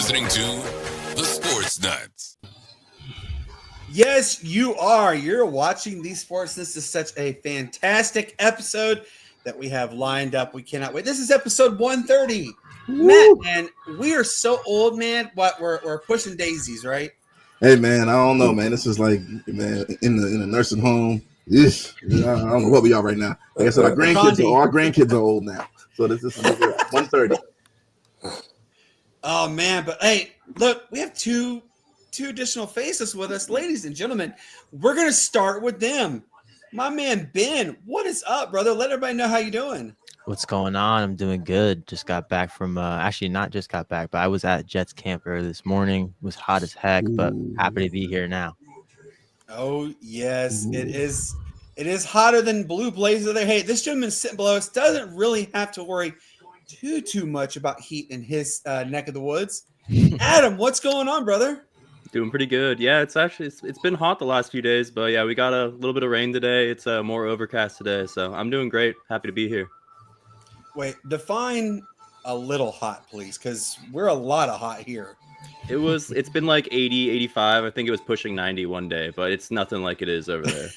listening to the Sportz Nutz. Yes, you are. You're watching the Sportz. This is such a fantastic episode that we have lined up. We cannot wait. This is episode 130. Woo. Matt, man, we are so old, man. But we're pushing daisies, right? Hey, man, I don't know, man. This is like, man, in the nursing home. Yes, I don't know what we are right now. Like I said, our grandkids are old now. So this is 130. Oh man, but hey, look, we have two additional faces with us, ladies and gentlemen. We're gonna start with them. My man Ben, what is up, brother? Let everybody know how you doing. What's going on? I'm doing good. Just got back from actually not just got back, but I was at Jets camp early this morning. It was hot as heck, but happy to be here now. Oh yes, it is. It is hotter than blue blazes there. Hey, this gentleman sitting below us doesn't really have to worry too much about heat in his neck of the woods. Adam, what's going on, brother? Doing pretty good. Yeah, it's been hot the last few days, but yeah, we got a little bit of rain today. It's more overcast today, so I'm doing great. Happy to be here. Wait, define a little hot, please, because we're a lot of hot here. It's been like 80, 85. I think it was pushing 90 one day, but it's nothing like it is over there.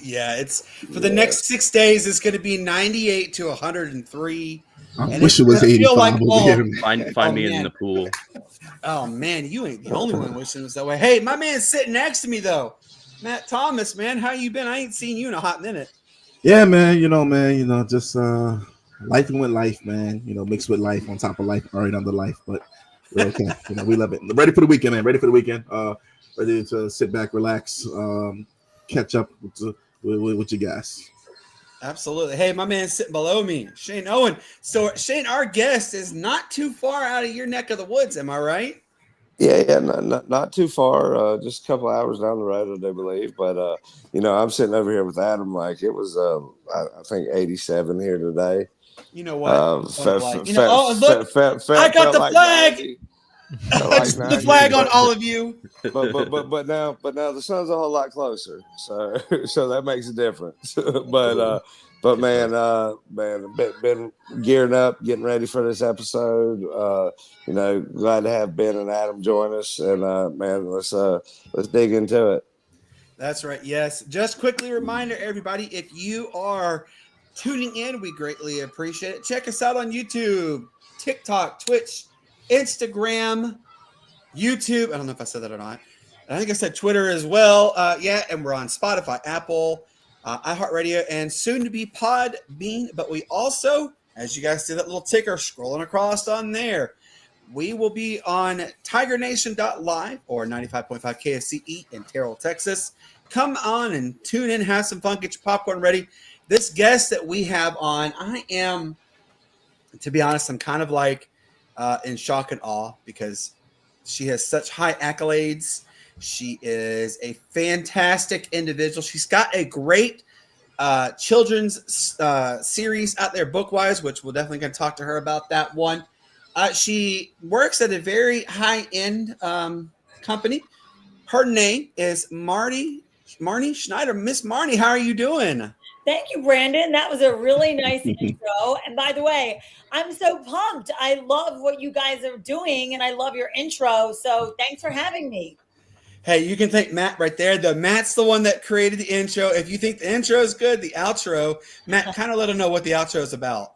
Yeah, it's for the next 6 days. It's going to be 98 to 103. I wish it was 85. Like, find me in the pool. Oh man, you ain't the only one wishing it was that way. Hey, my man's sitting next to me though, Matt Thomas. Man, how you been? I ain't seen you in a hot minute. Yeah, man. Just life with life, man. Mixed with life on top of life, buried under life. But we're okay. We love it. Ready for the weekend, man. Ready for the weekend. Ready to sit back, relax, catch up with you guys. Absolutely. Hey, my man's sitting below me, Shane Owen. So, Shane, our guest is not too far out of your neck of the woods. Am I right? Yeah, not too far. Just a couple hours down the road, I do believe. But I'm sitting over here with Adam. Like it was, I think 87 here today. You know what? Look, I got the flag. The flag on all of you. But now the sun's a whole lot closer, so that makes a difference. but man, been gearing up, getting ready for this episode. Glad to have Ben and Adam join us, and man, let's dig into it. That's right. Yes. Just quickly reminder, everybody, if you are tuning in, we greatly appreciate it. Check us out on YouTube, TikTok, Twitch, Instagram, YouTube. I don't know if I said that or not. I think I said Twitter as well. And we're on Spotify, Apple, iHeartRadio, and soon to be Podbean. But we also, as you guys see that little ticker scrolling across on there, we will be on TigerNation.live or 95.5 KFCE in Terrell, Texas. Come on and tune in, have some fun, get your popcorn ready. This guest that we have on, to be honest, I'm kind of like in shock and awe because she has such high accolades. She is a fantastic individual. She's got a great children's series out there, book-wise, which we're definitely going to talk to her about that one. She works at a very high-end company. Her name is Marnie Schneider. Miss Marnie, how are you doing? Thank you, Brandon. That was a really nice intro. And by the way, I'm so pumped. I love what you guys are doing, and I love your intro. So thanks for having me. Hey, you can thank Matt right there. Matt's the one that created the intro. If you think the intro is good, the outro, Matt, kind of let them know what the outro is about.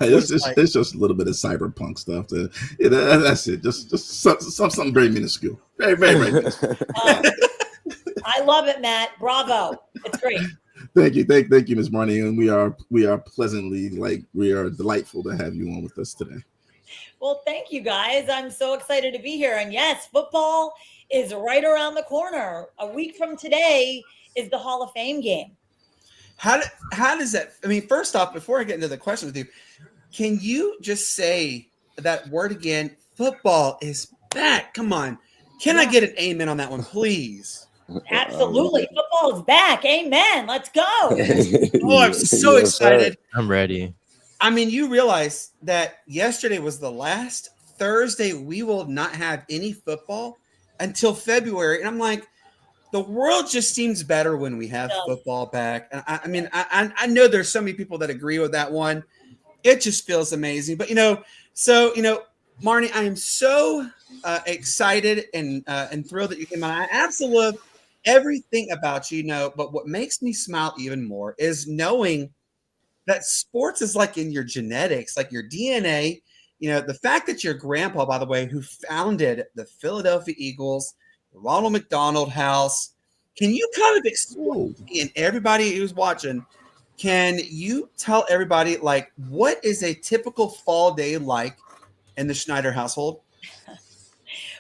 It's just a little bit of cyberpunk stuff. That's it. Just something very minuscule. Very, very, very minuscule. I love it, Matt. Bravo. It's great. Thank you, Ms. Marnie, and we are pleasantly, we are delightful to have you on with us today. Well, thank you guys. I'm so excited to be here. And yes, football is right around the corner. A week from today is the Hall of Fame game. How does that? I mean, first off, before I get into the question with you, can you just say that word again? Football is back. Come on, can I get an amen on that one, please? Absolutely. Football is back. Amen. Let's go. Oh, I'm so excited. I'm ready. I mean, you realize that yesterday was the last Thursday we will not have any football until February. And I'm like, the world just seems better when we have football back. And I know there's so many people that agree with that one. It just feels amazing. But, Marnie, I am so excited and thrilled that you came on. I absolutely love everything about you, but what makes me smile even more is knowing that sports is like in your genetics, like your DNA. The fact that your grandpa, by the way, who founded the Philadelphia Eagles, the Ronald McDonald House, can you kind of explain, and everybody who's watching, can you tell everybody, like, what is a typical fall day like in the Schneider household?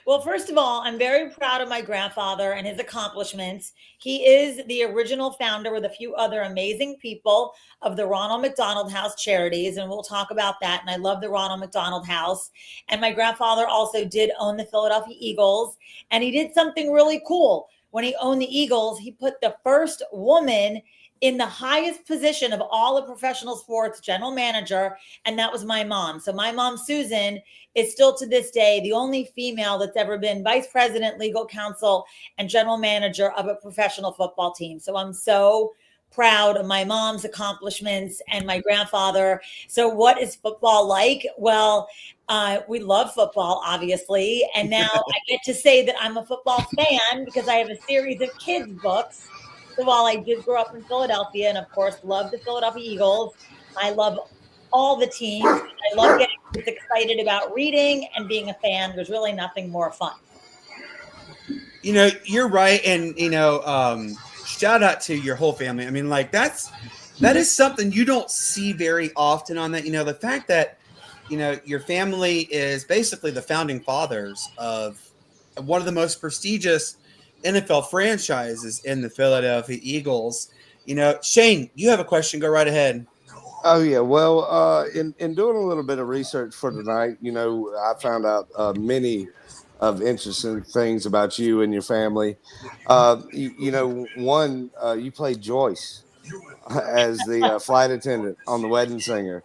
Well, first of all, I'm very proud of my grandfather and his accomplishments. He is the original founder with a few other amazing people of the Ronald McDonald House Charities, and we'll talk about that. And I love the Ronald McDonald House. And my grandfather also did own the Philadelphia Eagles, and he did something really cool. When he owned the Eagles, he put the first woman in the highest position of all of professional sports, general manager, and that was my mom. So my mom, Susan, is still to this day the only female that's ever been vice president, legal counsel, and general manager of a professional football team. So I'm so proud of my mom's accomplishments and my grandfather. So what is football like? Well, we love football, obviously. And now I get to say that I'm a football fan because I have a series of kids' books. So while I did grow up in Philadelphia and, of course, love the Philadelphia Eagles, I love all the teams. I love getting kids excited about reading and being a fan. There's really nothing more fun. You're right. And, shout out to your whole family. I mean, like, that is something you don't see very often on that. The fact that, your family is basically the founding fathers of one of the most prestigious NFL franchises in the Philadelphia Eagles. Shane, you have a question. Go right ahead. Oh yeah, well, in doing a little bit of research for tonight, I found out many of interesting things about you and your family. One, you played Joyce as the flight attendant on The Wedding Singer.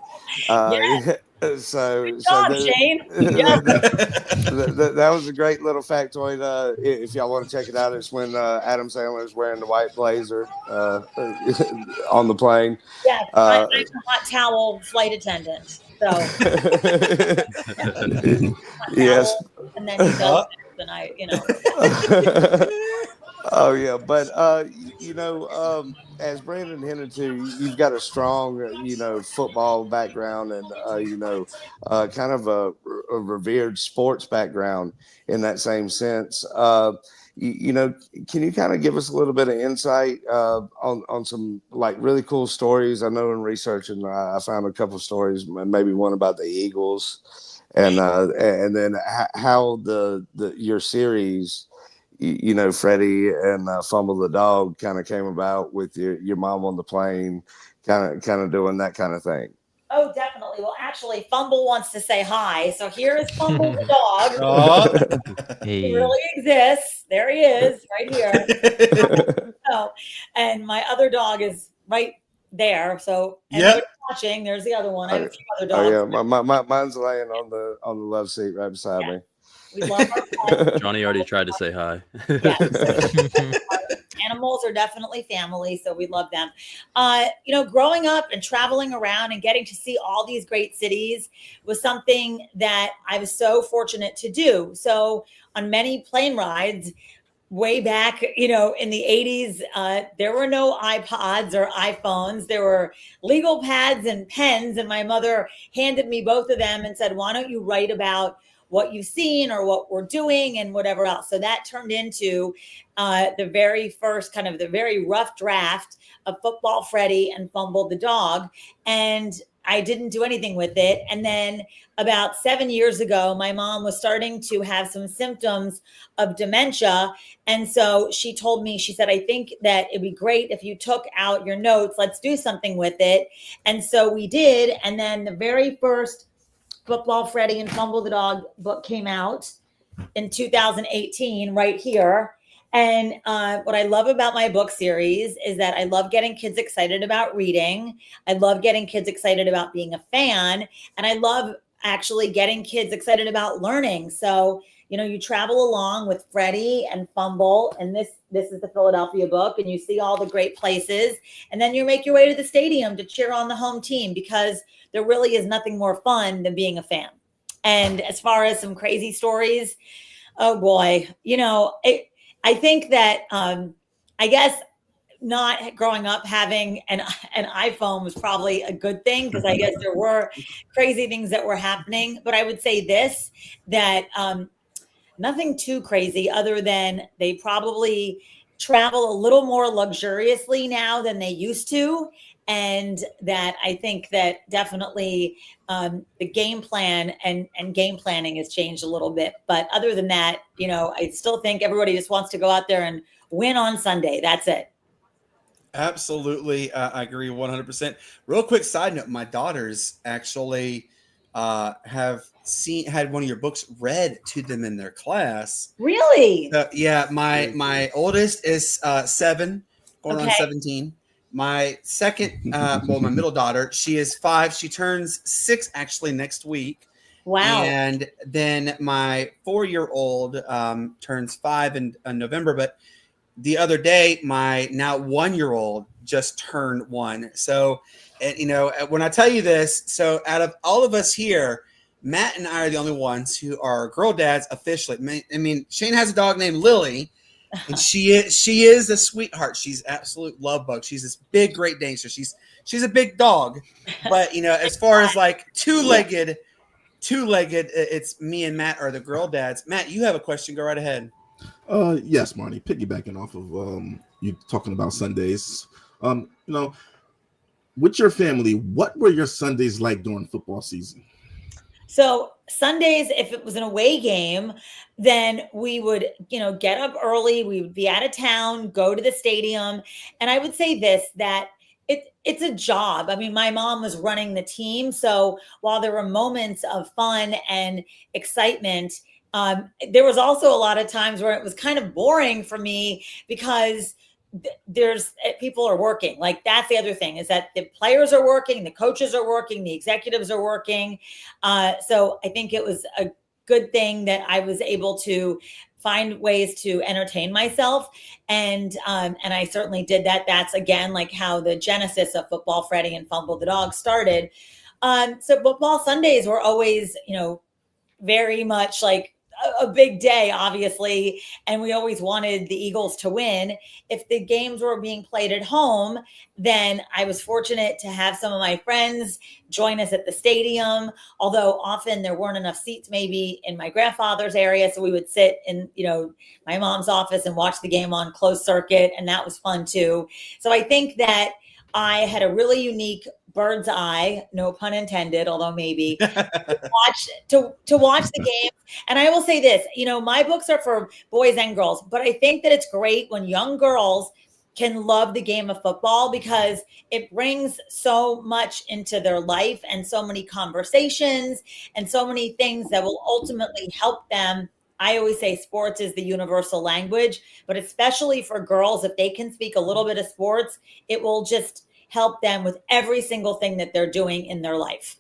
Yes. So Shane. Yeah. that was a great little factoid. If y'all want to check it out, it's when Adam Sandler is wearing the white blazer on the plane. Yes, I'm a hot towel flight attendant. So yes, and then he does it, and Oh yeah, but as Brandon hinted to, you've got a strong, football background and kind of a revered sports background in that same sense. Can you kind of give us a little bit of insight on some like really cool stories? I know in researching, I found a couple of stories, maybe one about the Eagles, and then how your series, Freddie and Fumble the Dog kind of came about with your mom on the plane, kind of doing that kind of thing. Oh, definitely. Well, actually, Fumble wants to say hi. So here is Fumble the dog. Oh. He really exists. There he is, right here. And my other dog is right there. So watching. There's the other one. I have a few other dogs. Oh yeah, mine's laying on the love seat right beside me. We love our pets. Johnny already tried to say hi. Animals are definitely family, so we love them. Growing up and traveling around and getting to see all these great cities was something that I was so fortunate to do. So on many plane rides, way back, in the 80s, there were no iPods or iPhones. There were legal pads and pens, and my mother handed me both of them and said, why don't you write about what you've seen or what we're doing and whatever else. So that turned into the very first kind of the very rough draft of Football Freddie and Fumble the Dog. And I didn't do anything with it. And then about 7 years ago, my mom was starting to have some symptoms of dementia. And so she told me, she said, I think that it'd be great if you took out your notes. Let's do something with it. And so we did. And then the very first Football Freddie and Fumble the Dog book came out in 2018 right here. And what I love about my book series is that I love getting kids excited about reading. I love getting kids excited about being a fan. And I love actually getting kids excited about learning. So, you travel along with Freddie and Fumble, and this is the Philadelphia book, and you see all the great places. And then you make your way to the stadium to cheer on the home team, because there really is nothing more fun than being a fan. And as far as some crazy stories, oh boy, I think that I guess not growing up having an iPhone was probably a good thing, because I guess there were crazy things that were happening. But I would say this, that nothing too crazy, other than they probably travel a little more luxuriously now than they used to. And that I think that definitely the game plan and game planning has changed a little bit. But other than that, I still think everybody just wants to go out there and win on Sunday. That's it. Absolutely. I agree 100%. Real quick side note, my daughters actually had one of your books read to them in their class. Really? Yeah. My oldest is 7, going on 17. My second, my middle daughter, she is 5. She turns 6 actually next week. Wow. And then my 4-year-old turns 5 in November. But the other day, my now 1-year-old just turned 1. So, when I tell you this, so out of all of us here, Matt and I are the only ones who are girl dads officially. I mean, Shane has a dog named Lily, and she is a sweetheart. She's absolute love bug. She's this big Great Dane. So she's a big dog. But as far as like two-legged, it's me and Matt are the girl dads. Matt, you have a question? Go right ahead. Yes, Marnie. Piggybacking off of you talking about Sundays. With your family, what were your Sundays like during football season? So Sundays, if it was an away game, then we would, get up early. We would be out of town, go to the stadium. And I would say this, that it's a job. I mean, my mom was running the team. So while there were moments of fun and excitement, there was also a lot of times where it was kind of boring for me, because there's people are working. Like, that's the other thing, is that the players are working, the coaches are working, the executives are working. So I think it was a good thing that I was able to find ways to entertain myself. And I certainly did that. That's again, like how the genesis of Football Freddy and Fumble the Dog started. So football Sundays were always, very much like a big day, obviously, and we always wanted the Eagles to win. If the games were being played at home, then I was fortunate to have some of my friends join us at the stadium, although often there weren't enough seats maybe in my grandfather's area, so we would sit in my mom's office and watch the game on closed circuit, and that was fun too. So I think that I had a really unique bird's eye, no pun intended, although maybe, to watch the game. And I will say this, my books are for boys and girls, but I think that it's great when young girls can love the game of football, because it brings so much into their life and so many conversations and so many things that will ultimately help them. I always say sports is the universal language, but especially for girls, if they can speak a little bit of sports, it will just help them with every single thing that they're doing in their life.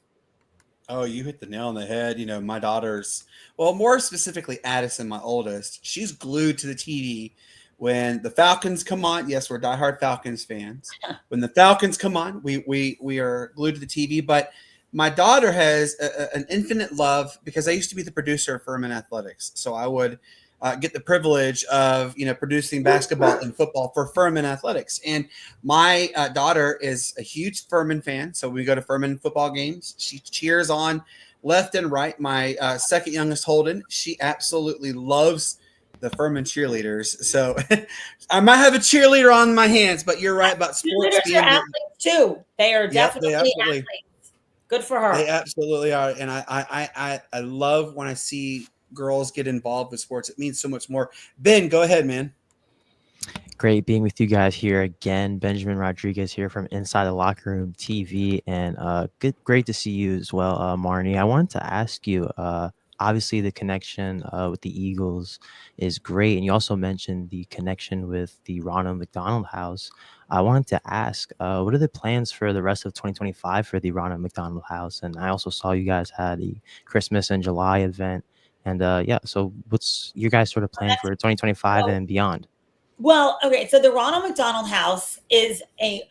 Oh, you hit the nail on the head. My daughters, well, more specifically, Addison, my oldest, she's glued to the TV when the Falcons come on. Yes, we're diehard Falcons fans. When the Falcons come on, we are glued to the TV. But my daughter has an infinite love, because I used to be the producer of Furman Athletics. So I would get the privilege of, producing basketball and football for Furman Athletics. And my daughter is a huge Furman fan. So we go to Furman football games. She cheers on left and right. My second youngest, Holden, she absolutely loves the Furman cheerleaders. So I might have a cheerleader on my hands, but you're right about sports. Cheerleaders are athletes too. They are definitely athletes. Good for her. They absolutely are. And I love when I see girls get involved with sports. It means so much more. Ben, go ahead, man. Great being with you guys here again. Benjamin Rodriguez here from Inside the Locker Room TV, and great to see you as well, Marnie. I wanted to ask you, obviously the connection with the Eagles is great, and you also mentioned the connection with the Ronald McDonald House. I wanted to ask, what are the plans for the rest of 2025 for the Ronald McDonald House? And I also saw you guys had the Christmas in July event. And so what's your guys' sort of plan for 2025 and beyond? Well, okay, so the Ronald McDonald House is a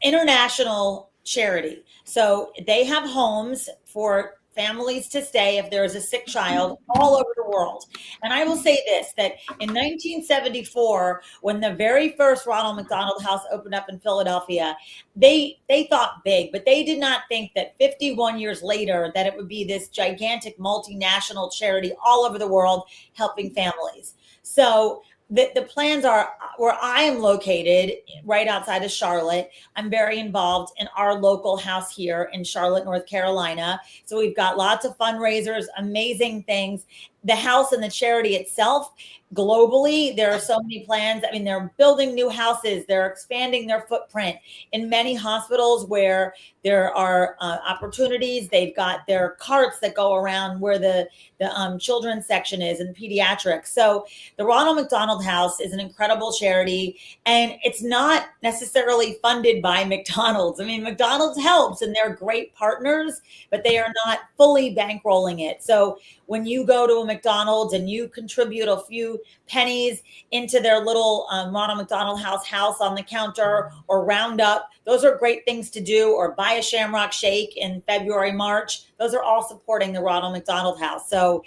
international charity. So they have homes for families to stay if there is a sick child all over the world. And I will say this, that in 1974, when the very first Ronald McDonald House opened up in Philadelphia, they thought big, but they did not think that 51 years later that it would be this gigantic multinational charity all over the world helping families. So the plans are where I am located right outside of Charlotte. I'm very involved in our local house here in Charlotte, North Carolina. So we've got lots of fundraisers, amazing things. The house and the charity itself, globally, there are so many plans. I mean, they're building new houses. They're expanding their footprint in many hospitals where there are opportunities. They've got their carts that go around where the children's section is and pediatrics. So the Ronald McDonald House is an incredible charity, and it's not necessarily funded by McDonald's. I mean, McDonald's helps and they're great partners, but they are not fully bankrolling it. So when you go to a McDonald's and you contribute a few pennies into their little Ronald McDonald house on the counter, or round up, those are great things to do, or buy a Shamrock Shake in February, March. Those are all supporting the Ronald McDonald House. So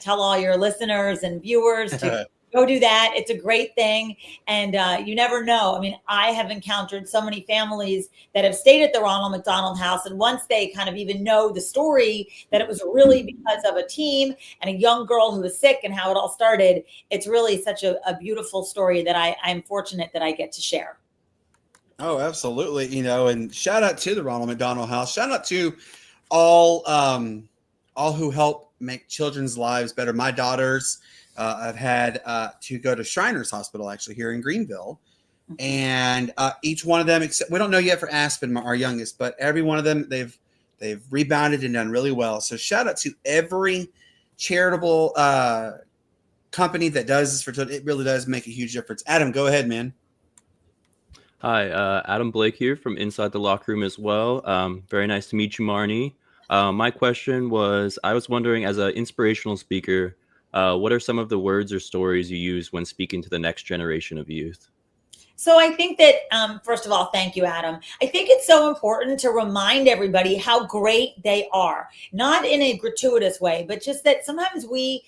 tell all your listeners and viewers to go do that. It's a great thing. And you never know. I mean, I have encountered so many families that have stayed at the Ronald McDonald House. And once they kind of even know the story, that it was really because of a team and a young girl who was sick and how it all started, it's really such a beautiful story that I'm fortunate that I get to share. Oh, absolutely. You know, and shout out to the Ronald McDonald House. Shout out to all who help make children's lives better. My daughters, I've had to go to Shriners Hospital actually here in Greenville, and each one of them, except we don't know yet for Aspen, our youngest, but every one of them they've rebounded and done really well. So shout out to every charitable company that does this for children. It really does make a huge difference. Adam, go ahead, man. Hi, Adam Blake here from Inside the Locker Room as well. Very nice to meet you, Marnie. My question was, I was wondering, as an inspirational speaker, what are some of the words or stories you use when speaking to the next generation of youth? So I think that, first of all, thank you, Adam. I think it's so important to remind everybody how great they are, not in a gratuitous way, but just that sometimes we,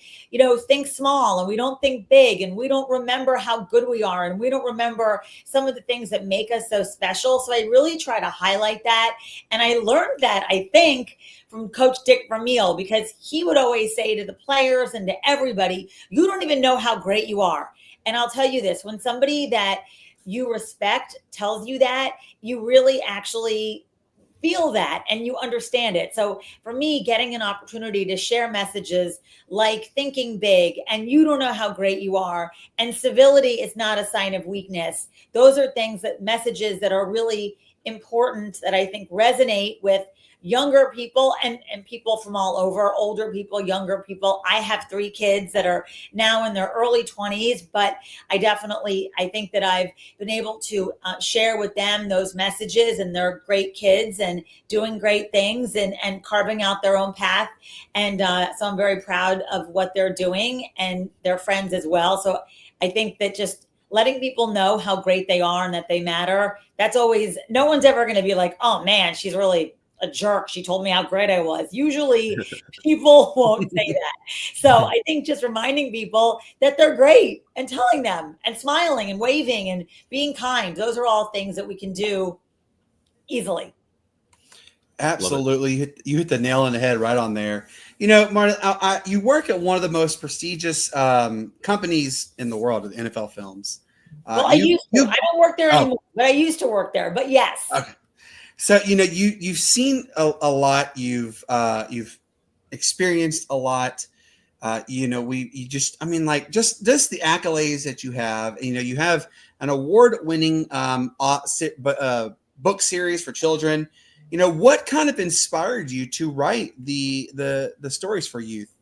think small and we don't think big, and we don't remember how good we are, and we don't remember some of the things that make us so special. So I really try to highlight that. And I learned that, I think, from Coach Dick Vermeil, because he would always say to the players and to everybody, you don't even know how great you are. And I'll tell you this, when somebody that you respect tells you that, you really actually feel that and you understand it. So for me, getting an opportunity to share messages like thinking big and you don't know how great you are, and civility is not a sign of weakness. Those are messages that are really important, that I think resonate with younger people and people from all over, older people, younger people. I have 3 kids that are now in their early 20s, but I think that I've been able to share with them those messages, and they're great kids and doing great things and carving out their own path. And so I'm very proud of what they're doing, and their friends as well. So I think that just letting people know how great they are and that they matter, that's always, no one's ever going to be like, oh man, she's really a jerk, she told me how great I was. Usually people won't say that. So I think just reminding people that they're great and telling them and smiling and waving and being kind, those are all things that we can do easily. Absolutely. You hit the nail on the head right on there. Marnie, you work at one of the most prestigious companies in the world, NFL Films. Well, I don't work there anymore, but I used to work there. But yes. Okay. So, you've seen a lot, you've experienced a lot, just the accolades that you have, you have an award-winning book series for children. What kind of inspired you to write the stories for youth?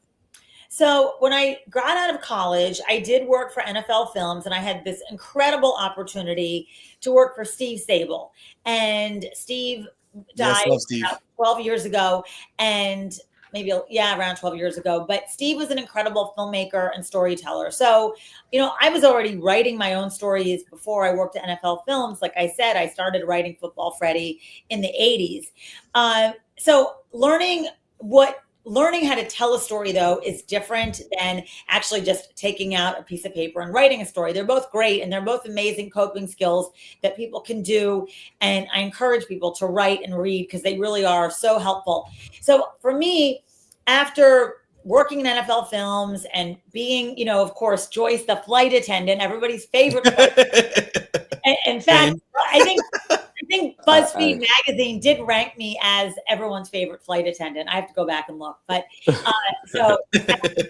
So when I got out of college, I did work for NFL Films, and I had this incredible opportunity to work for Steve Sable. And Steve died about 12 years ago, and around 12 years ago. But Steve was an incredible filmmaker and storyteller. So, I was already writing my own stories before I worked at NFL Films. Like I said, I started writing Football Freddy in the 80s. So learning what learning how to tell a story, though, is different than actually just taking out a piece of paper and writing a story. They're both great, and they're both amazing coping skills that people can do. And I encourage people to write and read because they really are so helpful. So for me, after working in NFL films and being, of course, Joyce, the flight attendant, everybody's favorite. In fact, I think BuzzFeed magazine did rank me as everyone's favorite flight attendant. I have to go back and look, but so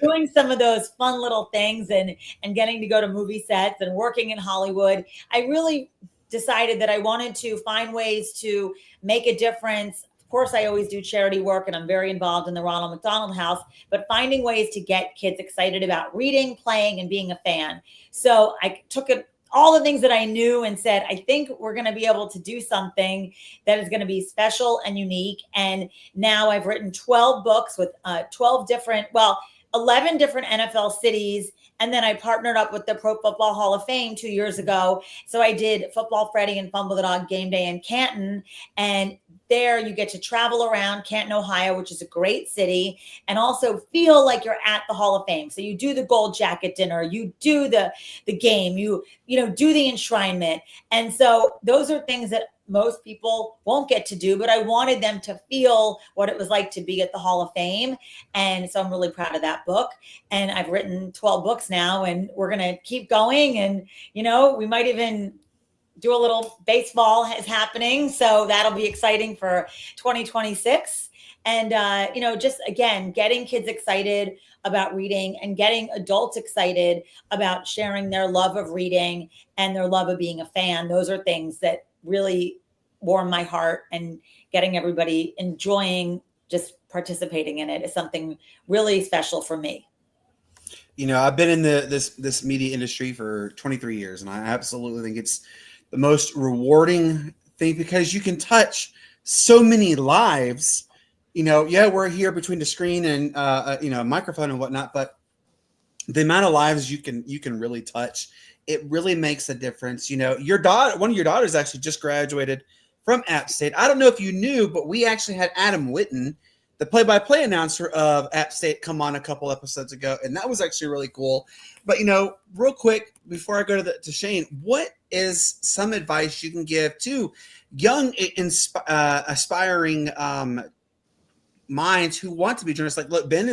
doing some of those fun little things and getting to go to movie sets and working in Hollywood, I really decided that I wanted to find ways to make a difference. Of course, I always do charity work and I'm very involved in the Ronald McDonald House, but finding ways to get kids excited about reading, playing, and being a fan. So I took all the things that I knew and said, I think we're going to be able to do something that is going to be special and unique. And now I've written 12 books with 11 different NFL cities. And then I partnered up with the Pro Football Hall of Fame 2 years ago. So I did Football Freddy and Fumble the Dog Game Day in Canton. And there you get to travel around Canton, Ohio, which is a great city, and also feel like you're at the Hall of Fame. So you do the gold jacket dinner, you do the game, you do the enshrinement. And so those are things that most people won't get to do, but I wanted them to feel what it was like to be at the Hall of Fame. And so I'm really proud of that book. And I've written 12 books now, and we're going to keep going. And, we might even do a little baseball is happening. So that'll be exciting for 2026. And, just again, getting kids excited about reading and getting adults excited about sharing their love of reading and their love of being a fan. Those are things that really warm my heart, and getting everybody enjoying just participating in it is something really special for me. I've been in this media industry for 23 years, and I absolutely think it's the most rewarding thing because you can touch so many lives. We're here between the screen and a microphone and whatnot, but the amount of lives you can really touch, it really makes a difference. One of your daughters actually just graduated from App State. I don't know if you knew, but we actually had Adam Witten, the play-by-play announcer of App State, come on a couple episodes ago, and that was actually really cool. But real quick before I go to Shane, what is some advice you can give to young aspiring minds who want to be journalists? Like, look, Ben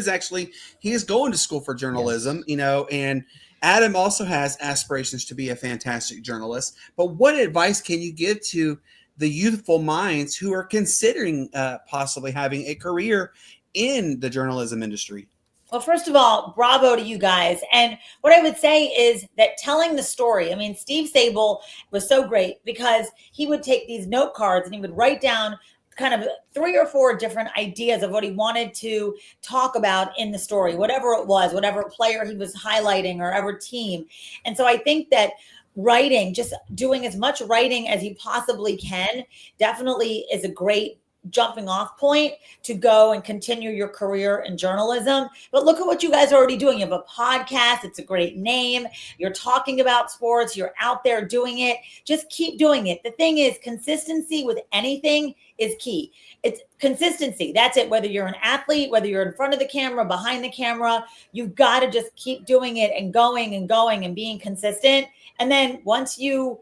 he is going to school for journalism, and Adam also has aspirations to be a fantastic journalist. But what advice can you give to the youthful minds who are considering possibly having a career in the journalism industry? Well, first of all, bravo to you guys. And what I would say is that telling the story, Steve Sable was so great because he would take these note cards and he would write down kind of 3 or 4 different ideas of what he wanted to talk about in the story, whatever it was, whatever player he was highlighting or ever team. And so I think that writing, just doing as much writing as you possibly can, definitely is a great jumping off point to go and continue your career in journalism. But look at what you guys are already doing. You have a podcast. It's a great name. You're talking about sports. You're out there doing it. Just keep doing it. The thing is, consistency with anything is key. It's consistency. That's it. Whether you're an athlete, whether you're in front of the camera, behind the camera, you've got to just keep doing it and going and being consistent. And then once you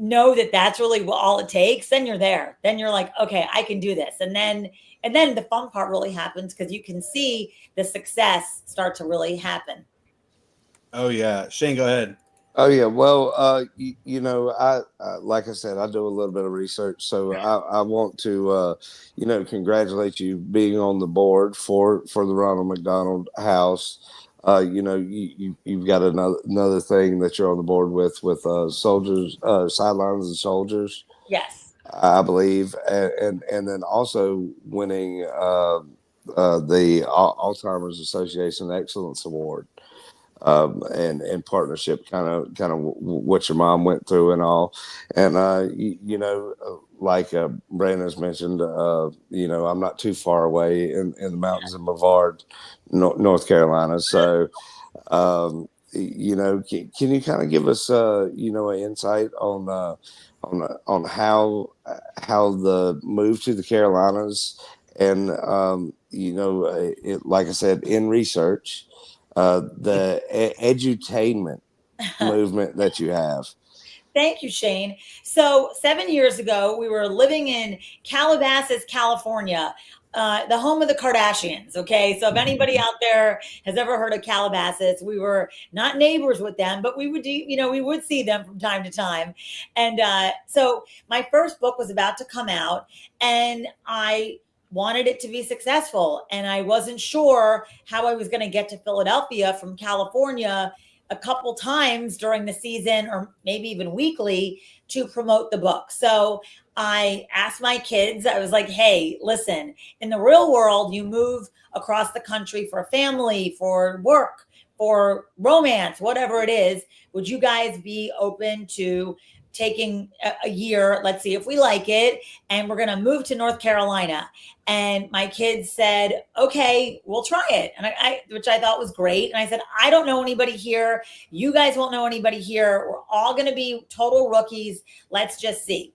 know that that's really all it takes, then you're there. Then you're like, okay, I can do this. And then the fun part really happens because you can see the success start to really happen. Oh yeah. Shane, go ahead. Oh yeah. Well, I like I said, I do a little bit of research, so I want to, congratulate you being on the board for the Ronald McDonald House. You've got another thing that you're on the board with soldiers, sidelines and soldiers. Yes, I believe, and then also winning the Alzheimer's Association Excellence Award. And partnership, kind of what your mom went through and all, and like Brandon's mentioned, I'm not too far away in the mountains of Brevard, North Carolina. So, can you kind of give us an insight on how the move to the Carolinas And like I said, in research, the edutainment movement that you have. Thank you, Shane. So 7 years ago, we were living in Calabasas, California, the home of the Kardashians. Okay. So if anybody out there has ever heard of Calabasas, we were not neighbors with them, but we would we would see them from time to time. And so my first book was about to come out, and I wanted it to be successful. And I wasn't sure how I was going to get to Philadelphia from California a couple times during the season, or maybe even weekly, to promote the book. So I asked my kids, I was like, hey, listen, in the real world, you move across the country for a family, for work, for romance, whatever it is. Would you guys be open to taking a year? Let's see if we like it. And we're going to move to North Carolina. And my kids said, okay, we'll try it. And which I thought was great. And I said, I don't know anybody here. You guys won't know anybody here. We're all going to be total rookies. Let's just see.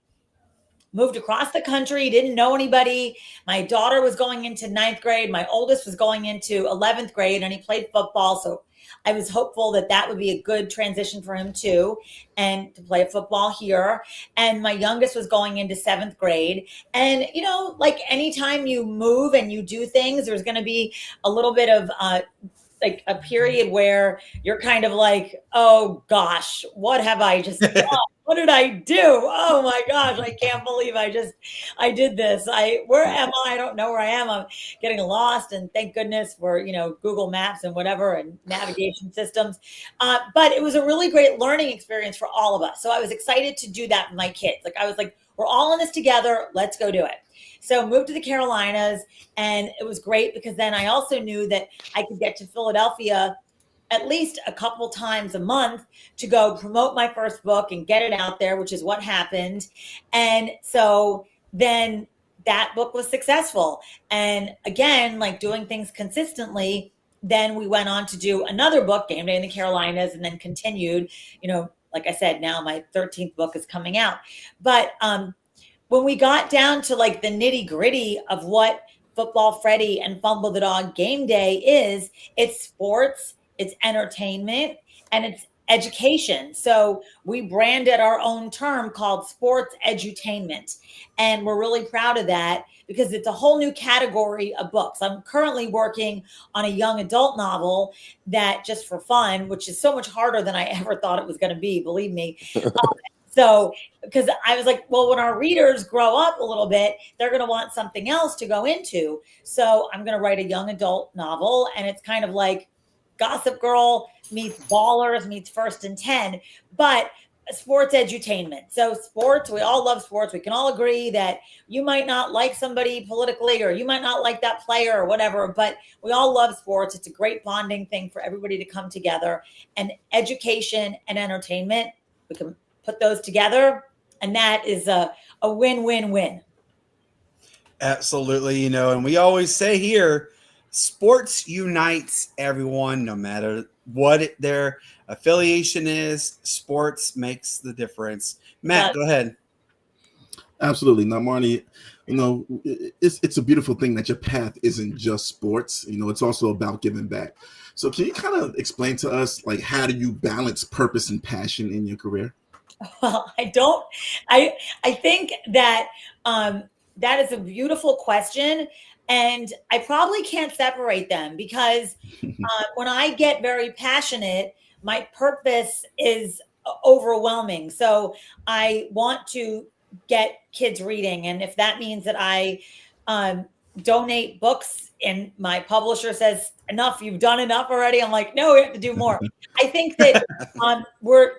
Moved across the country, didn't know anybody. My daughter was going into 9th grade. My oldest was going into 11th grade, and he played football. So I was hopeful that that would be a good transition for him too, and to play football here. And my youngest was going into 7th grade. And, like anytime you move and you do things, there's going to be a little bit of like a period where you're kind of like, oh gosh, what have I just done? What did I do? Oh my gosh, I can't believe I did this. Where am I? I don't know where I am. I'm getting lost. And thank goodness for, Google Maps and whatever, and navigation systems. But it was a really great learning experience for all of us. So I was excited to do that with my kids. Like, I was like, we're all in this together. Let's go do it. So moved to the Carolinas, and it was great because then I also knew that I could get to Philadelphia at least a couple times a month to go promote my first book and get it out there, which is what happened. And so then that book was successful. And again, like doing things consistently, then we went on to do another book, Game Day in the Carolinas, and then continued, like I said, now my 13th book is coming out. But when we got down to like the nitty gritty of what Football Freddy and Fumble the Dog Game Day is, it's sports, it's entertainment, and it's education. So we branded our own term called Sports Edutainment. And we're really proud of that because it's a whole new category of books. I'm currently working on a young adult novel that, just for fun, which is so much harder than I ever thought it was going to be, believe me. So, because I was like, well, when our readers grow up a little bit, they're going to want something else to go into. So I'm going to write a young adult novel, and it's kind of like Gossip Girl meets Ballers meets First and 10, but sports edutainment. So sports, we all love sports. We can all agree that you might not like somebody politically, or you might not like that player or whatever, but we all love sports. It's a great bonding thing for everybody to come together. And education and entertainment, we can put those together, and that is a win-win-win. Absolutely. And we always say here, sports unites everyone, no matter what their affiliation is. Sports makes the difference. Matt, go ahead. Absolutely. Now, Marnie, it's a beautiful thing that your path isn't just sports. It's also about giving back. So can you kind of explain to us, like, how do you balance purpose and passion in your career? Well, I think that that is a beautiful question. And I probably can't separate them because when I get very passionate, my purpose is overwhelming. So I want to get kids reading. And if that means that I donate books and my publisher says, enough, you've done enough already, I'm like, no, we have to do more. I think that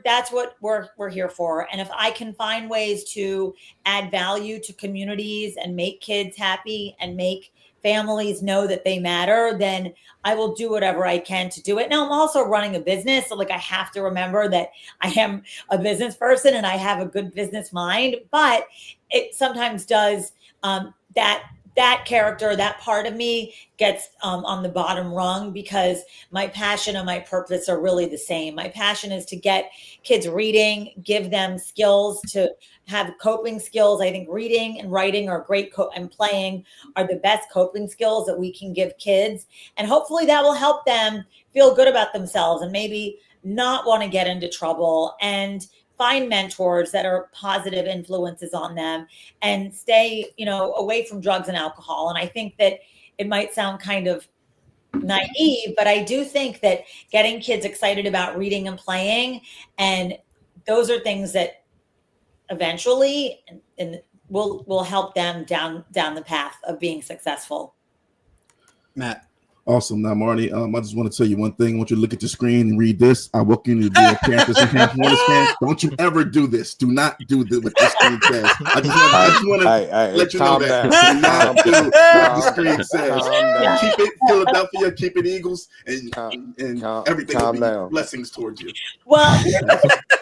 that's what we're here for. And if I can find ways to add value to communities and make kids happy and make families know that they matter, then I will do whatever I can to do it. Now, I'm also running a business. So like, I have to remember that I am a business person and I have a good business mind, but it sometimes does that that character, that part of me gets on the bottom rung, because my passion and my purpose are really the same. My passion is to get kids reading, give them skills to have coping skills. I think reading and writing are great, and playing are the best coping skills that we can give kids. And hopefully that will help them feel good about themselves and maybe not want to get into trouble, and find mentors that are positive influences on them, and stay, away from drugs and alcohol. And I think that it might sound kind of naive, but I do think that getting kids excited about reading and playing, and those are things that eventually and will help them down the path of being successful. Matt. Awesome. Now, Marnie, I just want to tell you one thing. I want you to look at the screen and read this. I welcome you to be a Panthers and Panthers fan. Don't you ever do this. Do not do what the screen says. I just want to let you know that. Do not do what the screen says. Keep it Philadelphia, keep it Eagles, and everything will be blessings towards you. Well,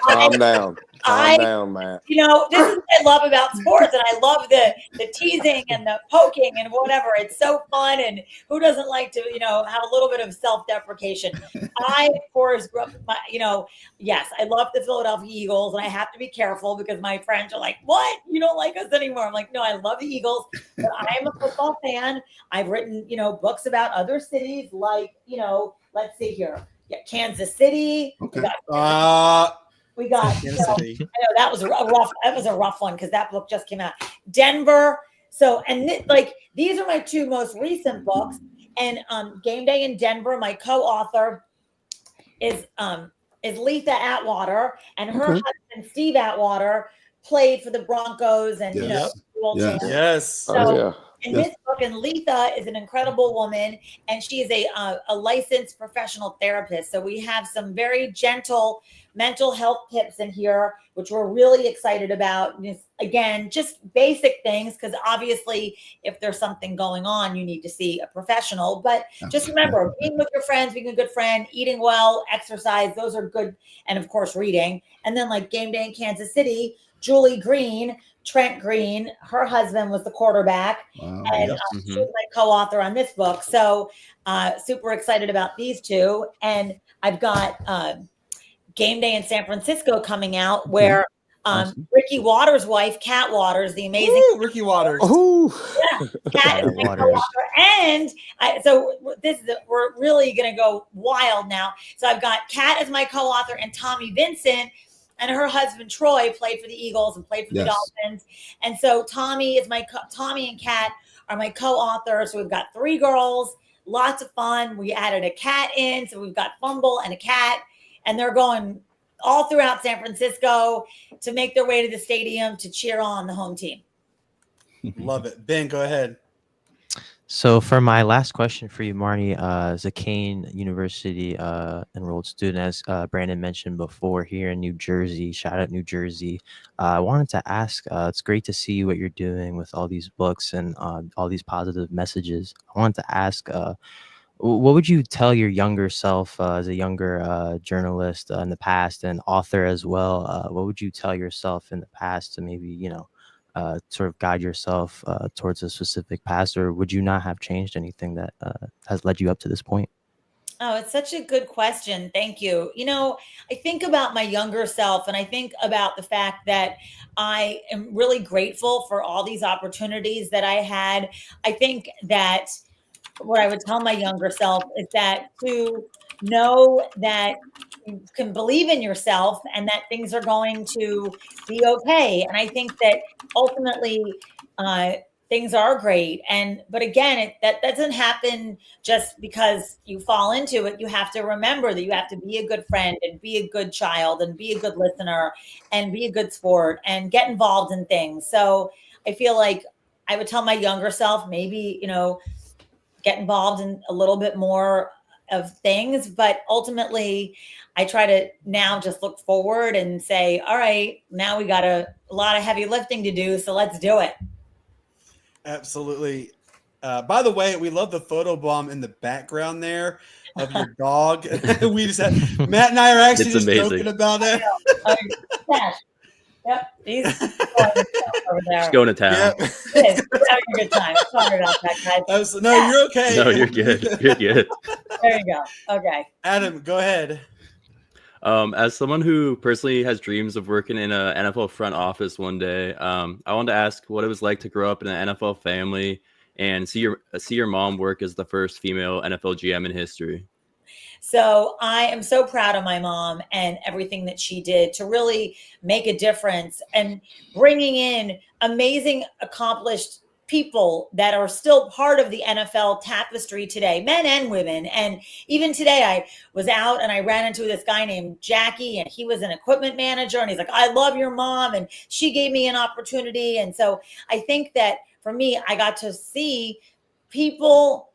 calm down. Calm down, man. This is what I love about sports, and I love the teasing and the poking and whatever. It's so fun, and who doesn't like to, have a little bit of self-deprecation? I, of course, grew up, yes, I love the Philadelphia Eagles, and I have to be careful because my friends are like, "What? You don't like us anymore?" I'm like, "No, I love the Eagles, but I am a football fan. I've written, books about other cities, like, let's see here, Kansas City." Okay. We got I know that was a rough one, because that book just came out. Denver. So, and these are my two most recent books. And Game Day in Denver, my co-author is Letha Atwater, and her husband Steve Atwater played for the Broncos and World Champions. Yes. So, this book, and Letha is an incredible woman, and she is a licensed professional therapist. So we have some very gentle mental health tips in here, which we're really excited about. Again, just basic things, because obviously if there's something going on, you need to see a professional. But just remember, being with your friends, being a good friend, eating well, exercise, those are good. And of course, reading. And then like Game Day in Kansas City, Julie Green, Trent Green, her husband was the quarterback. Wow, and she's my co-author on this book. So super excited about these two. And I've got Game Day in San Francisco coming out, where Ricky Waters' wife, Kat Waters, the amazing Ricky Waters. Kat is my co-author. And we're really going to go wild now. So I've got Kat as my co-author, and Tommy Vincent and her husband Troy played for the Eagles and played for the Dolphins. And so Tommy and Kat are my co-authors. So we've got 3 girls, lots of fun. We added a cat in, so we've got Fumble and a cat, and they're going all throughout San Francisco to make their way to the stadium to cheer on the home team. Love it. Ben, go ahead. So for my last question for you, Marnie, as a Kane University enrolled student, as Brandon mentioned before, here in New Jersey, shout out New Jersey. I wanted to ask, it's great to see what you're doing with all these books and all these positive messages. I wanted to ask, what would you tell your younger self as a younger journalist in the past and author as well? What would you tell yourself in the past to maybe, sort of guide yourself towards a specific path, or would you not have changed anything that has led you up to this point? Oh, it's such a good question. Thank you. I think about my younger self, and I think about the fact that I am really grateful for all these opportunities that I had. I think that what I would tell my younger self is that to know that you can believe in yourself and that things are going to be okay. And I think that ultimately things are great. But again, that doesn't happen just because you fall into it. You have to remember that you have to be a good friend and be a good child and be a good listener and be a good sport and get involved in things. So I feel like I would tell my younger self, maybe, get involved in a little bit more of things, but ultimately I try to now just look forward and say, all right, now we got a lot of heavy lifting to do, so let's do it. Absolutely. By the way, we love the photo bomb in the background there of your dog. We just had Matt and I are actually just joking about it. Yep. He's over there. Just going to town. Yep. He's having a good time. Sorry about that, guys. No, you're okay. No, you're good. You're good. There you go. Okay. Adam, go ahead. As someone who personally has dreams of working in an NFL front office one day, I wanted to ask what it was like to grow up in an NFL family and see your mom work as the first female NFL GM in history. So I am so proud of my mom and everything that she did to really make a difference and bringing in amazing, accomplished people that are still part of the NFL tapestry today, men and women. And even today I was out and I ran into this guy named Jackie, and he was an equipment manager, and he's like, I love your mom, and she gave me an opportunity. And so I think that for me, I got to see people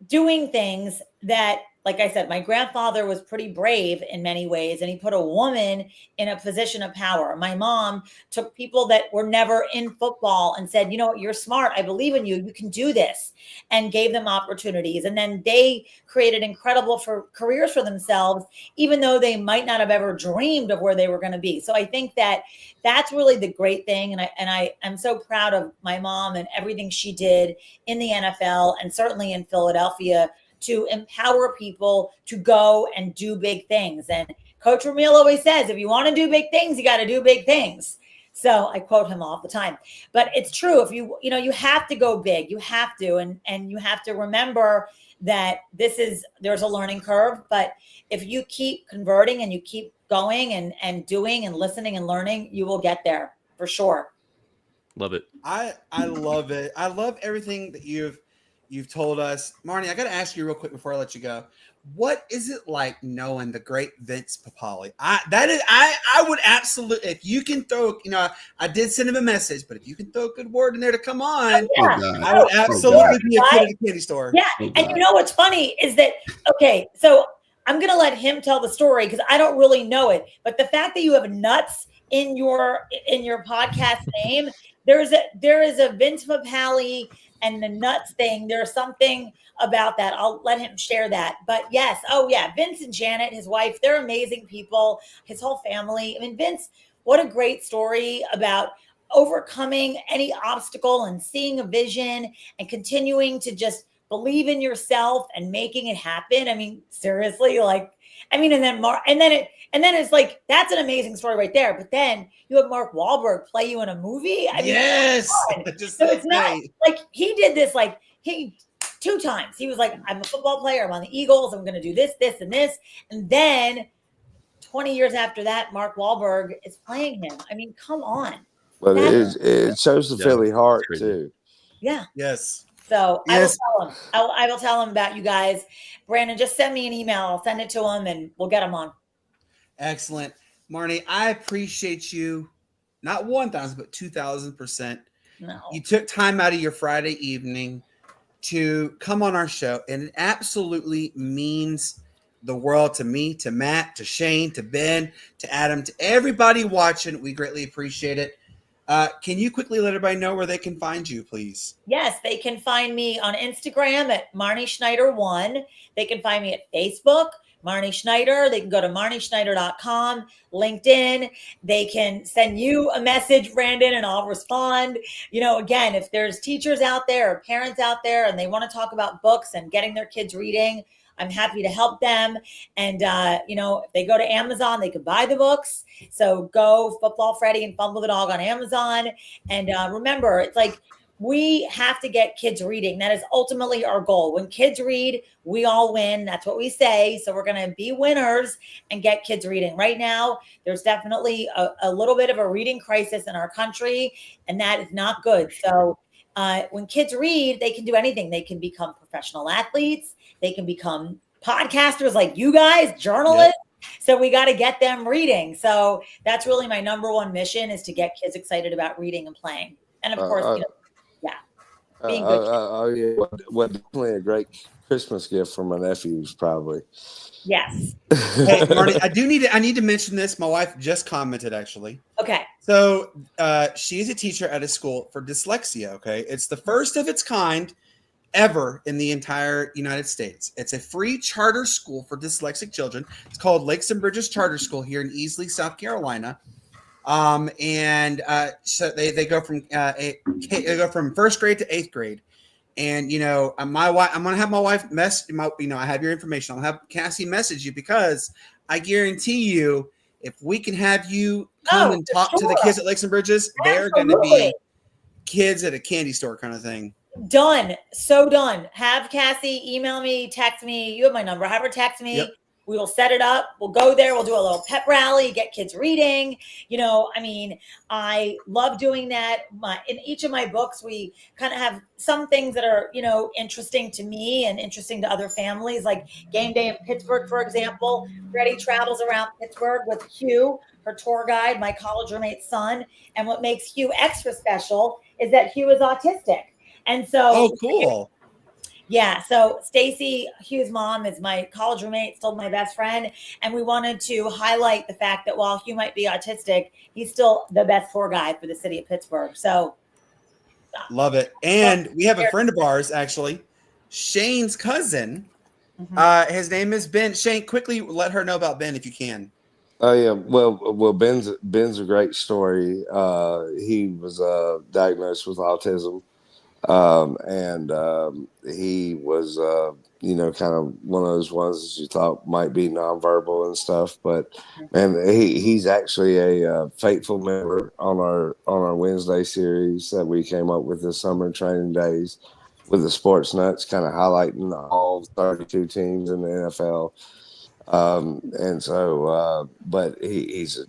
doing things that, like I said, my grandfather was pretty brave in many ways, and he put a woman in a position of power. My mom took people that were never in football and said, you know what, you're smart. I believe in you. You can do this, and gave them opportunities. And then they created incredible careers for themselves, even though they might not have ever dreamed of where they were going to be. So I think that that's really the great thing. And I am so proud of my mom and everything she did in the NFL and certainly in Philadelphia to empower people to go and do big things. And Coach Ramil always says, if you want to do big things, you got to do big things. So I quote him all the time, but it's true. If you you have to go big, you have to, and you have to remember that there's a learning curve, but if you keep converting and you keep going and doing and listening and learning, you will get there for sure. Love it. I love it. I love everything that you've told us. Marnie, I got to ask you real quick before I let you go. What is it like knowing the great Vince Papale? I would absolutely, if you can throw, I did send him a message, but if you can throw a good word in there to come on, I would absolutely be a kid at a candy store. Yeah. And you know what's funny is that, okay, so I'm going to let him tell the story because I don't really know it, but the fact that you have nuts in your podcast name, there is a Vince Papale and the nuts thing. There's something about that. I'll let him share that. But yes, Vince and Janet, his wife, they're amazing people, his whole family. I mean, Vince, what a great story about overcoming any obstacle and seeing a vision and continuing to just believe in yourself and making it happen. I mean, seriously, and then it's like, that's an amazing story right there. But then you have Mark Wahlberg play you in a movie. I mean, yes. So it's not like he did this, two times. He was like, I'm a football player. I'm on the Eagles. I'm going to do this, this, and this. And then 20 years after that, Mark Wahlberg is playing him. I mean, come on. But it shows the Philly heart too. Yeah. Yes. So yes. I will tell him about you guys. Brandon, just send me an email. I'll send it to him and we'll get him on. Excellent. Marnie, I appreciate you not 1,000, but 2,000%. No. You took time out of your Friday evening to come on our show, and it absolutely means the world to me, to Matt, to Shane, to Ben, to Adam, to everybody watching. We greatly appreciate it. Can you quickly let everybody know where they can find you, please? Yes, they can find me on Instagram at Marnie Schneider 1. They can find me at Facebook, Marnie Schneider. They can go to marnieschneider.com, LinkedIn. They can send you a message, Brandon, and I'll respond. Again, if there's teachers out there or parents out there and they want to talk about books and getting their kids reading, I'm happy to help them. And, if they go to Amazon, they can buy the books. So go Football Freddy and Fumble the Dog on Amazon. And remember, it's like we have to get kids reading. That is ultimately our goal. When kids read, we all win. That's what we say. So we're going to be winners and get kids reading. Right now, there's definitely a little bit of a reading crisis in our country, and that is not good. So when kids read, they can do anything. They can become professional athletes. They can become podcasters like you guys, journalists. Yep. So we got to get them reading. So that's really my number one mission, is to get kids excited about reading and playing. And of course, being good. What definitely a great Christmas gift for my nephews, probably. Yes. Hey, Marnie, I need to mention this. My wife just commented, actually. Okay. So she's a teacher at a school for dyslexia. Okay. It's the first of its kind ever in the entire United States. It's a free charter school for dyslexic children. It's called Lakes and Bridges Charter School here in Easley, South Carolina. So they go from they go from first grade to eighth grade. And my wife, I'm gonna have my wife I have your information. I'll have Cassie message you, because I guarantee you, if we can have you come and talk to the kids at Lakes and Bridges, they're going to be kids at a candy store kind of thing. Done. So done. Have Cassie email me, text me. You have my number. Have her text me. Yep. We will set it up. We'll go there. We'll do a little pep rally, get kids reading. I love doing that. In each of my books, we kind of have some things that are, interesting to me and interesting to other families, like Game Day in Pittsburgh, for example. Freddie travels around Pittsburgh with Hugh, her tour guide, my college roommate's son. And what makes Hugh extra special is that Hugh is autistic. And so, oh, cool. Yeah. So Stacy, Hugh's mom, is my college roommate, still my best friend. And we wanted to highlight the fact that while Hugh might be autistic, he's still the best tour guide for the city of Pittsburgh. So love it. And we have a friend of ours, actually, Shane's cousin. His name is Ben. Shane, quickly let her know about Ben if you can. Oh yeah, well, Ben's a great story. He was diagnosed with autism. He was, kind of one of those ones that you thought might be nonverbal and stuff, but he's actually a faithful member on our Wednesday series that we came up with this summer, training days with the Sportz Nutz, kind of highlighting all 32 teams in the NFL. But he's a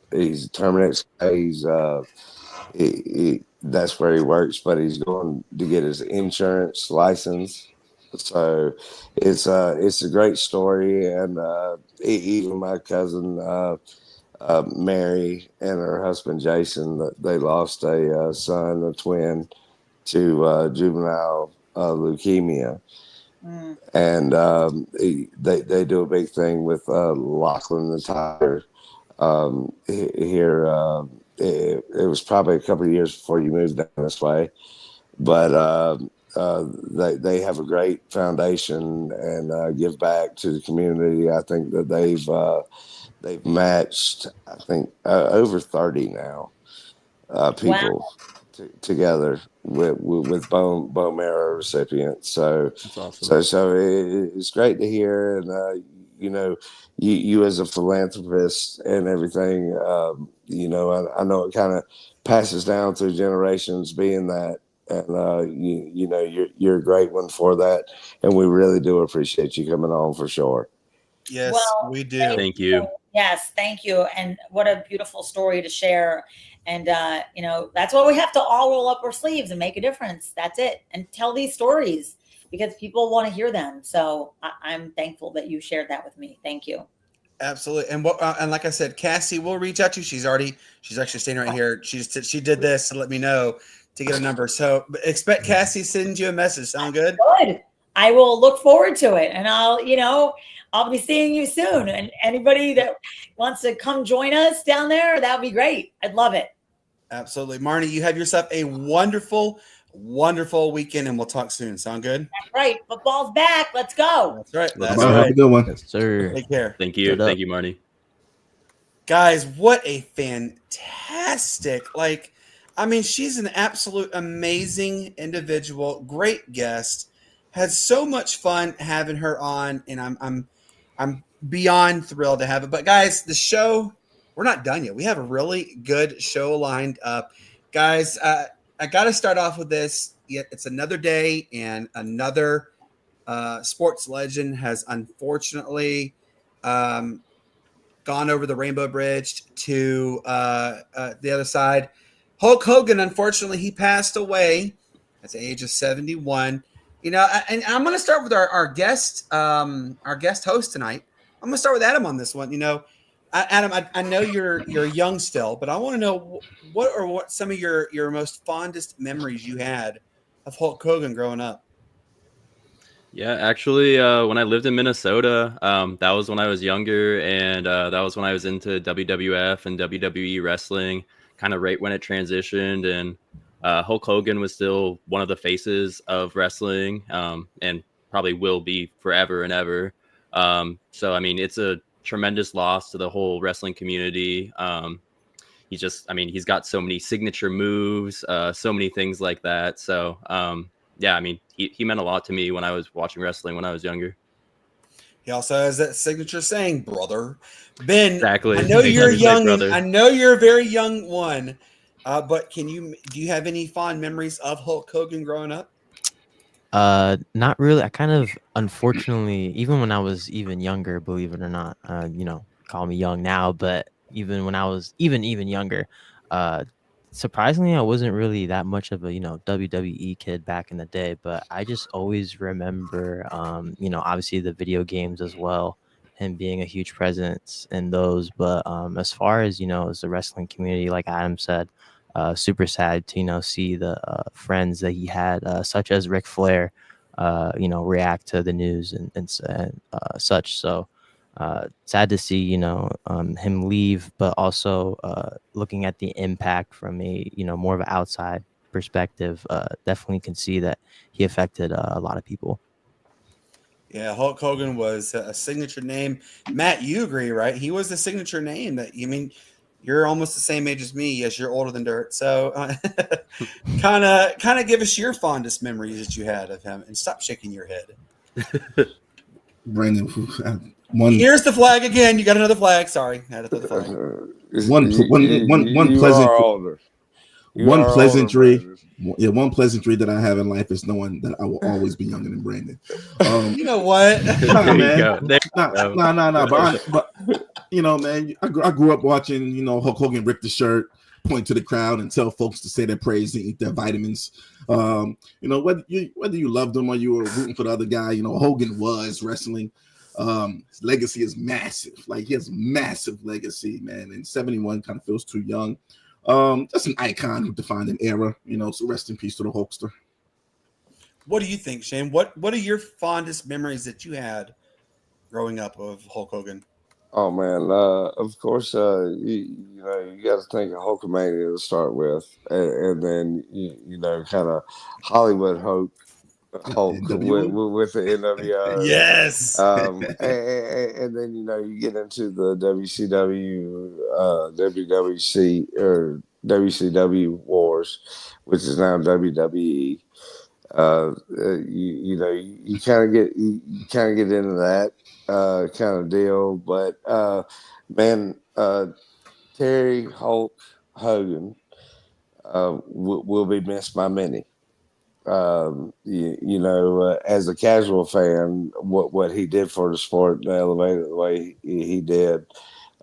Terminix guy. He that's where he works, but he's going to get his insurance license. So it's a great story. And even my cousin Mary and her husband Jason, they lost a son, a twin, to juvenile leukemia. And they do a big thing with Lachlan the Tiger here. It was probably a couple of years before you moved down this way, but they have a great foundation and give back to the community. I think that they've matched, I think, over 30 now people together with bone marrow recipients. So that's awesome. So it's great to hear, and you as a philanthropist and everything. I know it kind of passes down through generations, being that, and you're a great one for that, and we really do appreciate you coming on for sure. Yes, we do. Thank you. Yes, thank you, and what a beautiful story to share. And that's why we have to all roll up our sleeves and make a difference. That's it, and tell these stories, because people want to hear them. So I'm thankful that you shared that with me. Thank you. Absolutely. And and like I said, Cassie will reach out to you. She's actually standing right here. She did this to let me know to get a number. So expect Cassie send you a message. Sound good? Good. I will look forward to it. And I'll be seeing you soon. And anybody that wants to come join us down there, that would be great. I'd love it. Absolutely. Marnie, you have yourself a wonderful weekend, and we'll talk soon. Sound good? That's right. Football's back. Let's go. That's right. That's right. Have a good one. Yes, sir. Take care. Thank you. Thank you, Marnie. Guys, what a fantastic, she's an absolute amazing individual, great guest. Had so much fun having her on, and I'm beyond thrilled to have it. But guys, the show, we're not done yet. We have a really good show lined up. Guys, I got to start off with this. It's another day, and another sports legend has unfortunately gone over the Rainbow Bridge to the other side. Hulk Hogan, unfortunately, he passed away at the age of 71. And I'm going to start with our guest host tonight. I'm going to start with Adam on this one. Adam, I know you're young still, but I want to know what some of your most fondest memories you had of Hulk Hogan growing up. Yeah, actually, when I lived in Minnesota, that was when I was younger, and that was when I was into WWF and WWE wrestling, kind of right when it transitioned, and Hulk Hogan was still one of the faces of wrestling, and probably will be forever and ever. So, it's a tremendous loss to the whole wrestling community. he's got so many signature moves, so many things like that. So yeah, I mean, he meant a lot to me when I was watching wrestling when I was younger. He also has that signature saying, "Brother." Ben, Exactly. I know you're Exactly, young, and brother. I know you're a very young one. But do you have any fond memories of Hulk Hogan growing up? Not really. I kind of, unfortunately, even when I was even younger, believe it or not, call me young now, but even when I was even younger, uh, surprisingly, I wasn't really that much of a, WWE kid back in the day, but I just always remember, obviously the video games as well, him being a huge presence in those. But as far as, as the wrestling community, like Adam said, super sad to see the friends that he had, such as Ric Flair, react to the news and such. So sad to see him leave, but also looking at the impact from a more of an outside perspective, definitely can see that he affected a lot of people. Yeah, Hulk Hogan was a signature name. Matt, you agree, right? He was the signature name that you're almost the same age as me. Yes, you're older than dirt. So kind of give us your fondest memories that you had of him and stop shaking your head. Brandon, Here's the flag again. You got another flag. Sorry. I had to throw the flag. One you pleasant are older. You one are pleasantry. older, One pleasantry that I have in life is knowing that I will always be younger than Brandon. You know what? Nah, There you man. go. There you go. Nah. But man, I grew up watching, Hulk Hogan rip the shirt, point to the crowd, and tell folks to say their praise and eat their vitamins. Whether you loved him or you were rooting for the other guy, Hogan was wrestling. His legacy is massive. Like, he has massive legacy, man. And 71 kind of feels too young. Just an icon who defined an era, so rest in peace to the Hulkster. What do you think, Shane? What are your fondest memories that you had growing up of Hulk Hogan? Oh man, of course, you got to think of Hulkamania to start with, and then kind of Hollywood Hulk with the NWO. Yes. And then you get into the WCW, WWC or WCW wars, which is now WWE. You kind of get into that kind of deal, but man, Terry Hulk Hogan will be missed by many. As a casual fan, what he did for the sport, to elevate it the way he did.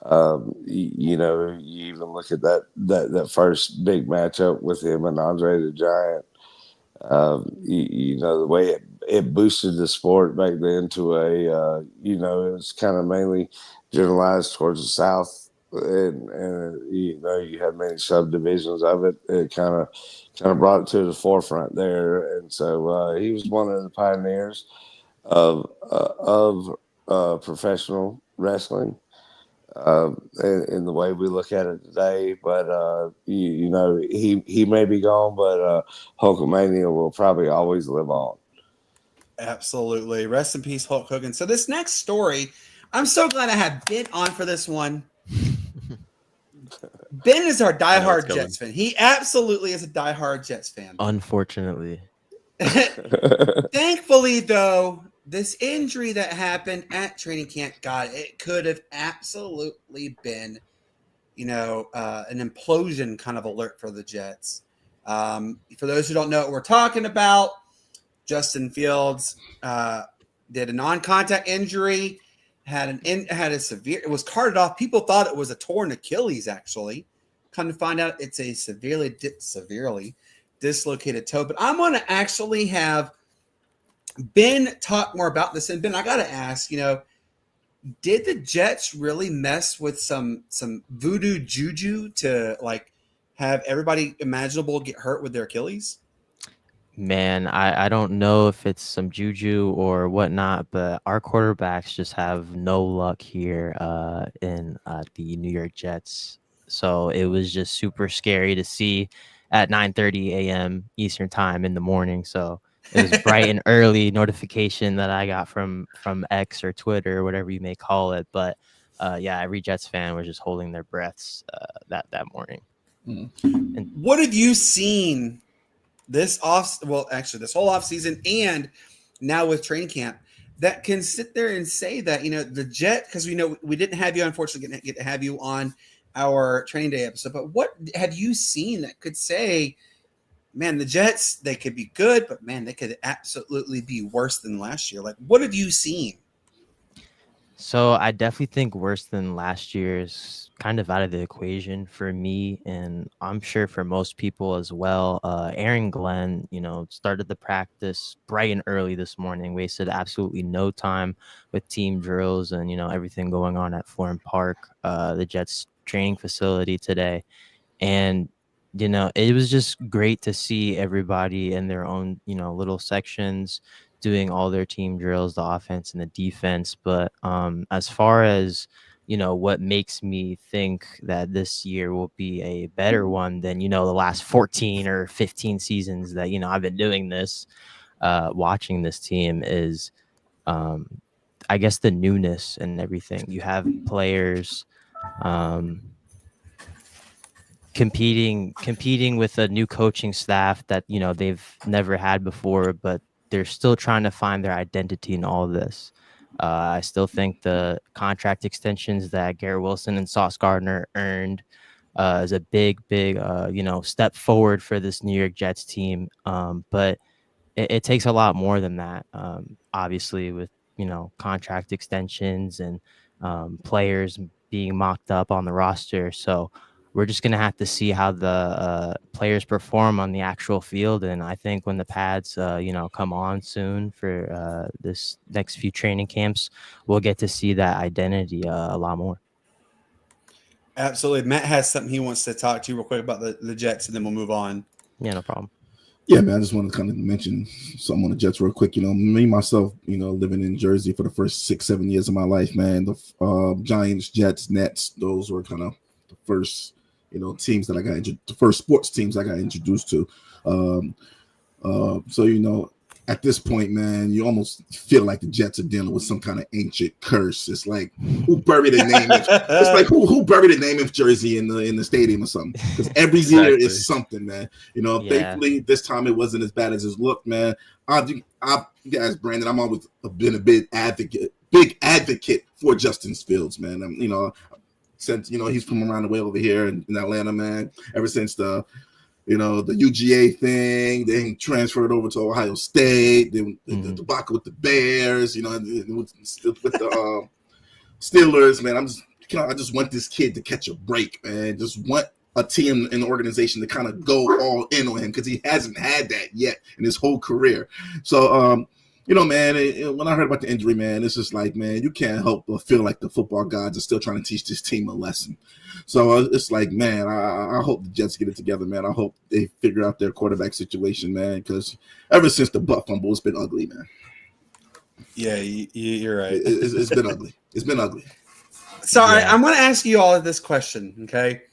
You even look at that first big matchup with him and Andre the Giant. The way it boosted the sport back then to a it was kind of mainly generalized towards the South, and you had many subdivisions of it. It kind of brought it to the forefront there, and so he was one of the pioneers of professional wrestling. In the way we look at it today, but he may be gone, but Hulkamania will probably always live on. Absolutely. Rest in peace, Hulk Hogan. So this next story, I'm so glad I have Ben on for this one. Ben is our diehard Jets fan. He absolutely is a diehard Jets fan. Unfortunately. Thankfully, though, this injury that happened at training camp, God, it could have absolutely been, an implosion kind of alert for the Jets. For those who don't know what we're talking about, Justin Fields did a non-contact injury, had a severe. It was carted off. People thought it was a torn Achilles. Actually, come to find out, it's a severely dislocated toe. But I'm going to actually have Ben talk more about this. And Ben, I got to ask, did the Jets really mess with some voodoo juju to have everybody imaginable get hurt with their Achilles? Man, I don't know if it's some juju or whatnot, but our quarterbacks just have no luck here in the New York Jets. So it was just super scary to see at 9:30 a.m. Eastern time in the morning. So it was bright and early notification that I got from X or Twitter or whatever you may call it. But yeah, every Jets fan was just holding their breaths that morning. And What have you seen this this whole off season and now with training camp that can sit there and say that, the Jet, because we know we didn't have you, unfortunately, get to have you on our training day episode, but what have you seen that could say, man, the Jets, they could be good, but man, they could absolutely be worse than last year? Like, what have you seen? so I definitely think worse than last year is kind of out of the equation for me, and I'm sure for most people as well. Aaron Glenn, started the practice bright and early this morning, wasted absolutely no time with team drills and, everything going on at Florham Park, the Jets training facility today. And, it was just great to see everybody in their own, little sections doing all their team drills, the offense and the defense. But as far as, what makes me think that this year will be a better one than, the last 14 or 15 seasons that, I've been doing this, watching this team is, I guess, the newness and everything. You have players competing with a new coaching staff that they've never had before, but they're still trying to find their identity in all of this. I still think the contract extensions that Garrett Wilson and Sauce Gardner earned is a big step forward for this New York Jets team, but it takes a lot more than that, obviously, with contract extensions and players being mocked up on the roster. So we're just going to have to see how the players perform on the actual field. And I think when the pads, come on soon for this next few training camps, we'll get to see that identity a lot more. Absolutely. Matt has something he wants to talk to you real quick about the Jets, and then we'll move on. Yeah, no problem. Yeah, man, I just want to kind of mention something on the Jets real quick. Me, myself, living in Jersey for the first 6-7 years of my life, man, the Giants, Jets, Nets, those were kind of the first teams that I got the first sports teams I got introduced to. So, at this point, man, you almost feel like the Jets are dealing with some kind of ancient curse. It's like, who buried a name? It's like who buried a name of Jersey in the stadium or something? Because every year is something, man. Thankfully this time it wasn't as bad as it looked, man. Guys, Brandon, I'm always been a big advocate for Justin Fields, man. Since he's from around the way over here in Atlanta, man. Ever since the UGA thing, then transferred over to Ohio State, then the debacle with the Bears, with the Steelers, man. I just want this kid to catch a break, man. Just want a team and organization to kind of go all in on him because he hasn't had that yet in his whole career. So, man, when I heard about the injury, man, it's just like, man, you can't help but feel like the football gods are still trying to teach this team a lesson. So it's like, man, I hope the Jets get it together, man. I hope they figure out their quarterback situation, man, because ever since the butt fumble, it's been ugly, man. Yeah, you're right. It's been ugly. It's been ugly. So I'm going to ask you all this question, okay?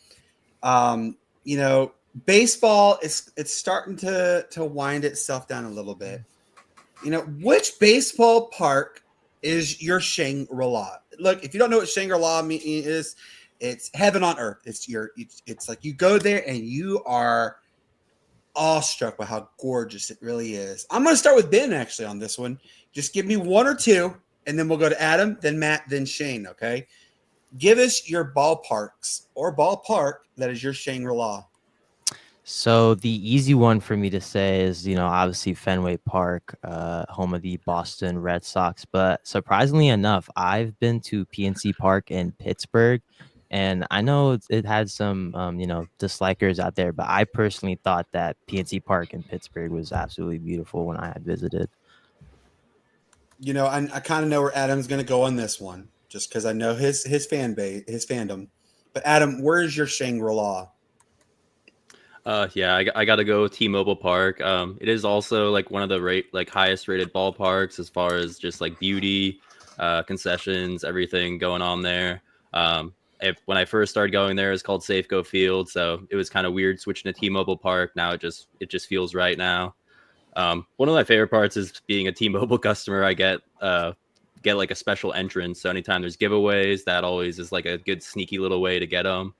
Baseball it's starting to wind itself down a little bit. Which baseball park is your Shangri-La? Look, if you don't know what Shangri-La is, it's heaven on earth. It's like you go there and you are awestruck by how gorgeous it really is. I'm going to start with Ben actually on this one. Just give me one or two, and then we'll go to Adam, then Matt, then Shane, okay? Give us your ballparks or ballpark that is your Shangri-La. So the easy one for me to say is, obviously Fenway Park, home of the Boston Red Sox. But surprisingly enough, I've been to PNC Park in Pittsburgh, and I know it had some, dislikers out there, but I personally thought that PNC Park in Pittsburgh was absolutely beautiful when I had visited. I kind of know where Adam's going to go on this one, just because I know his fan base, his fandom. But Adam, where's your Shangri-La? I got to go T-Mobile Park. It is also like one of the highest rated ballparks as far as just like beauty, concessions, everything going on there. When I first started going there, it was called Safeco Field, so it was kind of weird switching to T-Mobile Park. Now it just feels right now. One of my favorite parts is being a T-Mobile customer. I get get like a special entrance. So anytime there's giveaways, that always is like a good sneaky little way to get them.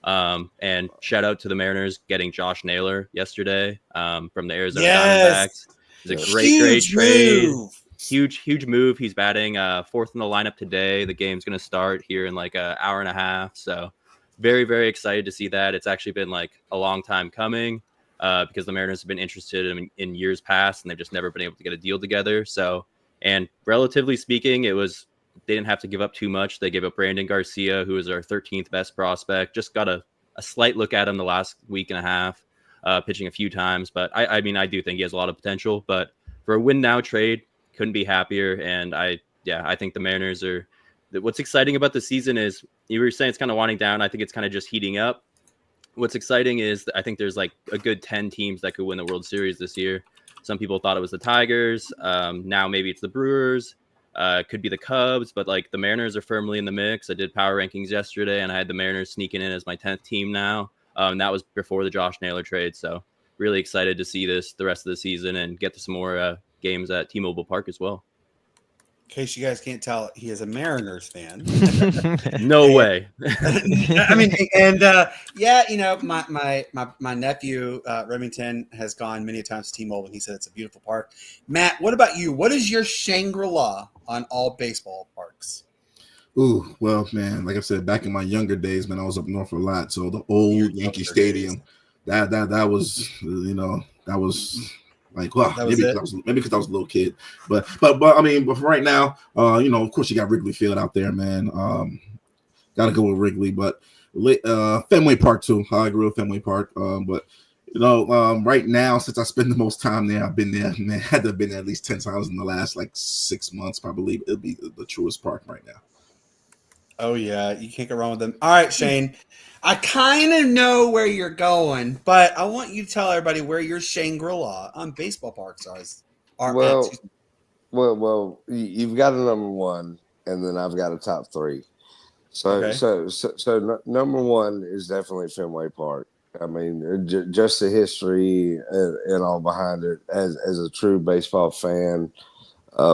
And shout out to the Mariners getting Josh Naylor yesterday from the Arizona Diamondbacks. It's a great trade. Move. Huge move. He's batting fourth in the lineup today. The game's going to start here in like an hour and a half. So very excited to see that. It's actually been like a long time coming because the Mariners have been interested in years past, and they've just never been able to get a deal together. So, and relatively speaking, they didn't have to give up too much. They gave up Brandon Garcia, who is our 13th best prospect. Just got a slight look at him the last week and a half, pitching a few times. But I mean, I do think he has a lot of potential. But for a win now trade, couldn't be happier. And I think the Mariners are. What's exciting about the season is you were saying it's kind of winding down. I think it's kind of just heating up. What's exciting is I think there's like a good 10 teams that could win the World Series this year. Some people thought it was the Tigers. Now maybe it's the Brewers. Could be the Cubs, but like the Mariners are firmly in the mix. I did power rankings yesterday, and I had the Mariners sneaking in as my 10th team now. And that was before the Josh Naylor trade. So really excited to see this the rest of the season and get to some more games at T-Mobile Park as well. In case you guys can't tell, he is a Mariners fan. No way. I mean, and yeah, you know, my nephew Remington has gone many times to T-Mobile, and he said it's a beautiful park. Matt, what about you? What is your Shangri-La on all baseball parks? Ooh, well, man, like I said, back in my younger days, man, I was up north a lot. So the old Yankee Stadium, that was, you know, that was. Like, well, maybe because I was a little kid, but I mean, but for right now, you know, of course, you got Wrigley Field out there, man. Got to go with Wrigley, but Fenway Park too. I agree with Fenway Park, but you know, right now, since I spend the most time there, I've been there, man. Had to have been there at least 10 times in the last like 6 months. Probably it'll be the truest park right now. Oh yeah, you can't go wrong with them. All right, Shane. I kind of know where you're going, but I want you to tell everybody where your Shangri-La on baseball parks are. Well, you've got a number one, and then I've got a top three. So number one is definitely Fenway Park. I mean, just the history and all behind it. As a true baseball fan,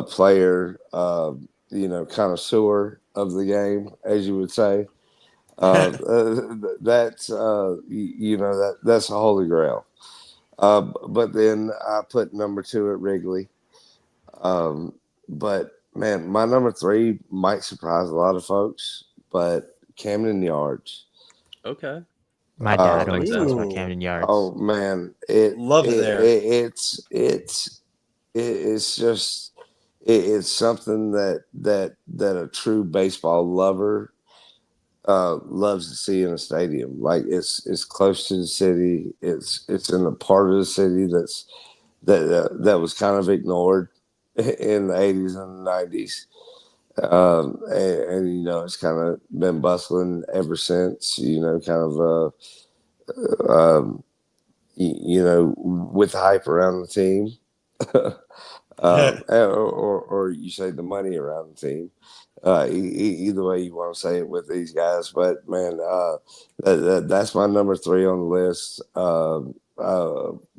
player, you know, connoisseur of the game, as you would say. That's you know, that's a holy grail. But then I put number two at Wrigley. But man, my number three might surprise a lot of folks, but Camden Yards. Okay. My dad always talks about Camden Yards. Oh man, Love it there. It's just it's something that a true baseball lover loves to see in a stadium. Like it's close to the city. It's in a part of the city that was kind of ignored in the 80s and the 90s. And you know, it's kind of been bustling ever since, you know, kind of you know, with the hype around the team. Or you say the money around the team. Either way you want to say it with these guys, but man, that's my number three on the list.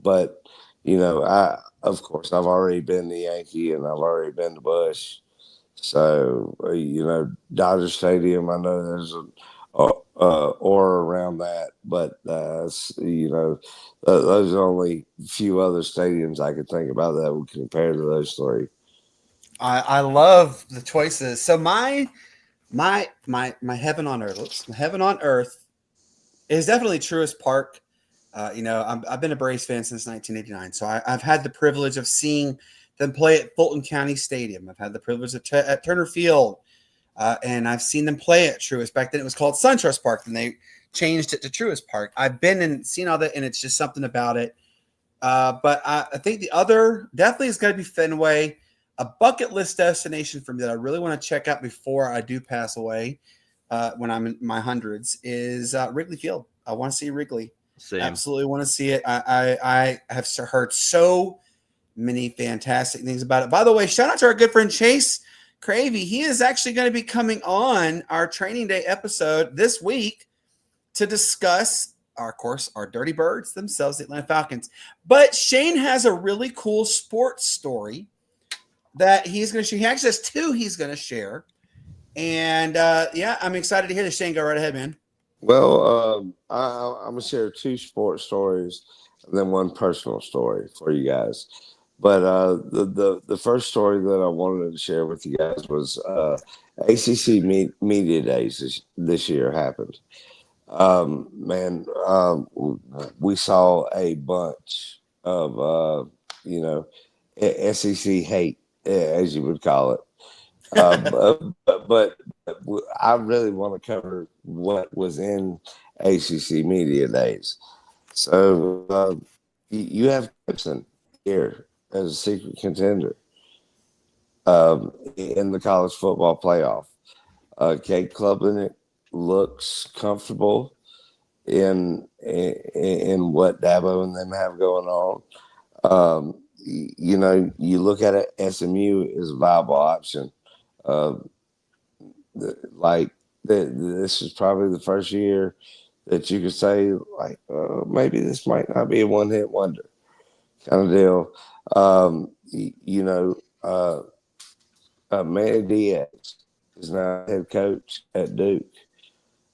But you know, of course I've already been to Yankee and I've already been to Busch, so you know, Dodger Stadium. I know there's an aura around that, but you know, those are only few other stadiums I could think about that would compare to those three. I love the choices. So my heaven on earth. My heaven on earth is definitely Truist Park. You know, I've been a Braves fan since 1989, so I've had the privilege of seeing them play at Fulton County Stadium. I've had the privilege at Turner Field, and I've seen them play at Truist. Back then, it was called SunTrust Park, and they changed it to Truist Park. I've been and seen all that, and it's just something about it. But I think the other definitely is going to be Fenway. A bucket list destination for me that I really want to check out before I do pass away when I'm in my hundreds is Wrigley Field. I want to see Wrigley. Same. Absolutely want to see it. I have heard so many fantastic things about it. By the way, shout out to our good friend Chase Cravey. He is actually going to be coming on our training day episode this week to discuss, of course, our Dirty Birds themselves, the Atlanta Falcons. But Shane has a really cool sports story that he's going to share. He actually has two he's going to share. And yeah, I'm excited to hear this. Shane, go right ahead, man. Well, I'm gonna share two sports stories and then one personal story for you guys. But the first story that I wanted to share with you guys was ACC Media Days this year happened. Man, we saw a bunch of SEC hate, as you would call it. But I really want to cover what was in ACC Media Days. So you have Clemson here as a secret contender in the college football playoff. Kate Klubnik looks comfortable in what Dabo and them have going on. You look at it, SMU is a viable option. This is probably the first year that you could say, maybe this might not be a one-hit wonder kind of deal. Manny Diaz is now head coach at Duke.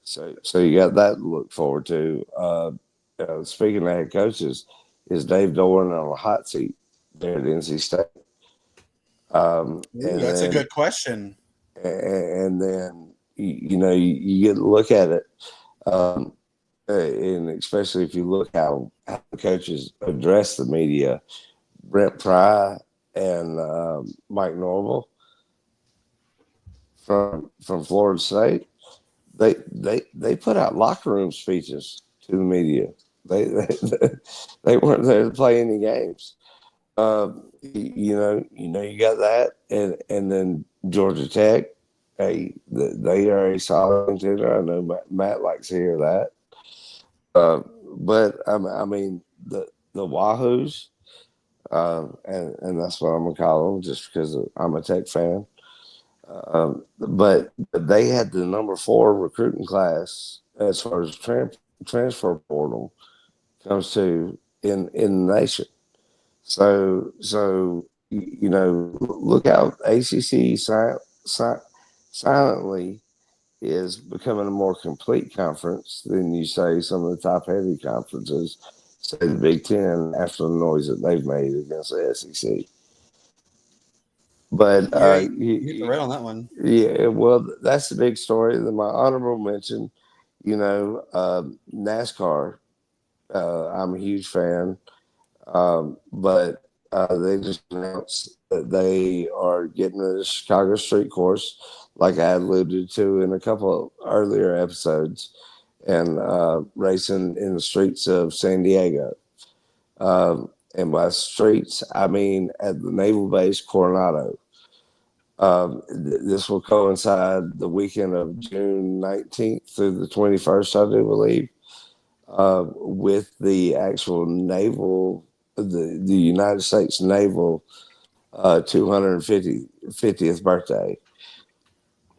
So you got that to look forward to. Speaking of head coaches, is Dave Doran on a hot seat there at NC State? That's a good question. And then you get to look at it, and especially if you look how the coaches address the media, Brent Pry and Mike Norvell from Florida State, they put out locker room speeches to the media. They weren't there to play any games. You got that, and then Georgia Tech, they are a solid contender. I know Matt likes to hear that. But I mean the Wahoos, and that's what I'm gonna call them, just because I'm a Tech fan. But they had the number 4 recruiting class as far as transfer portal comes to in the nation. So look out. ACC silently is becoming a more complete conference than you say some of the top heavy conferences, say the Big Ten, after the noise that they've made against the SEC. But you're right on that one. Yeah, well, that's the big story. Then my honorable mention, NASCAR. I'm a huge fan, but they just announced that they are getting the Chicago Street Course, like I alluded to in a couple of earlier episodes, and racing in the streets of San Diego. And by streets, I mean at the Naval Base Coronado. This will coincide the weekend of June 19th through the 21st, I do believe, with the actual naval, the United States Naval 250th birthday.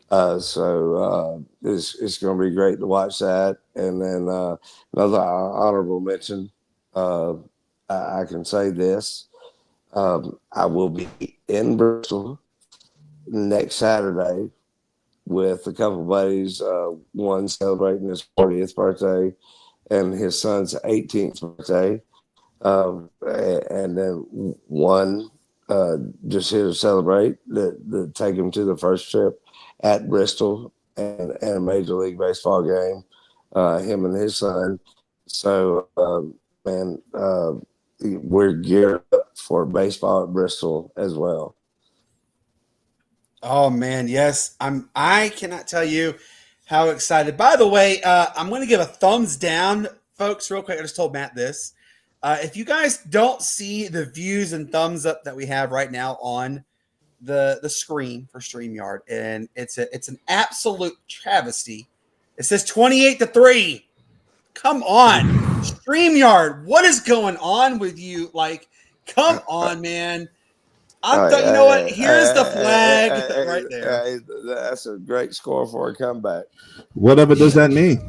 So it's going to be great to watch that. And then another honorable mention, I can say this. I will be in Bristol next Saturday with a couple of buddies, one celebrating his 40th birthday and his son's 18th birthday. And then one just here to celebrate, to take him to the first trip at Bristol and a Major League Baseball game, him and his son. So, we're geared up for baseball at Bristol as well. Oh man, yes. I cannot tell you how excited. By the way, I'm going to give a thumbs down, folks, real quick. I just told Matt this. If you guys don't see the views and thumbs up that we have right now on the screen for StreamYard, and it's an absolute travesty. It says 28-3. Come on, StreamYard. What is going on with you? Like, come on, man. You know what? Here's the flag right there. That's a great score for a comeback. Whatever does that mean?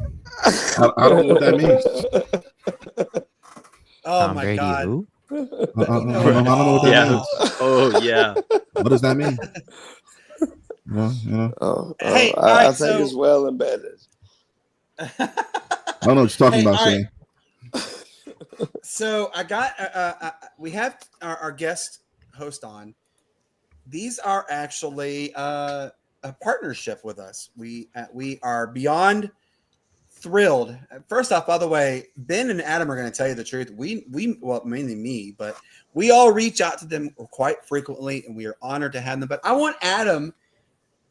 I don't know what that means. Oh Tom my Brady, God. who? I don't know what that Yeah. means. Oh yeah. What does that mean? Hey, all I right, think it's well embedded. I don't know what you're talking Hey, about, all right. Shane. So I got we have our guest host on. These are actually a partnership with us. We are beyond thrilled. First off, by the way, Ben and Adam are going to tell you the truth. We well, mainly me, but we all reach out to them quite frequently, and we are honored to have them. But I want Adam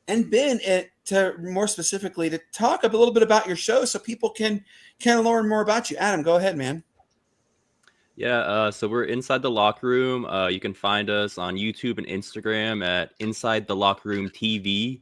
and Ben to more specifically to talk a little bit about your show, so people can learn more about you. Adam, go ahead, man. Yeah, so we're Inside the Locker Room. You can find us on YouTube and Instagram at Inside the Locker Room TV.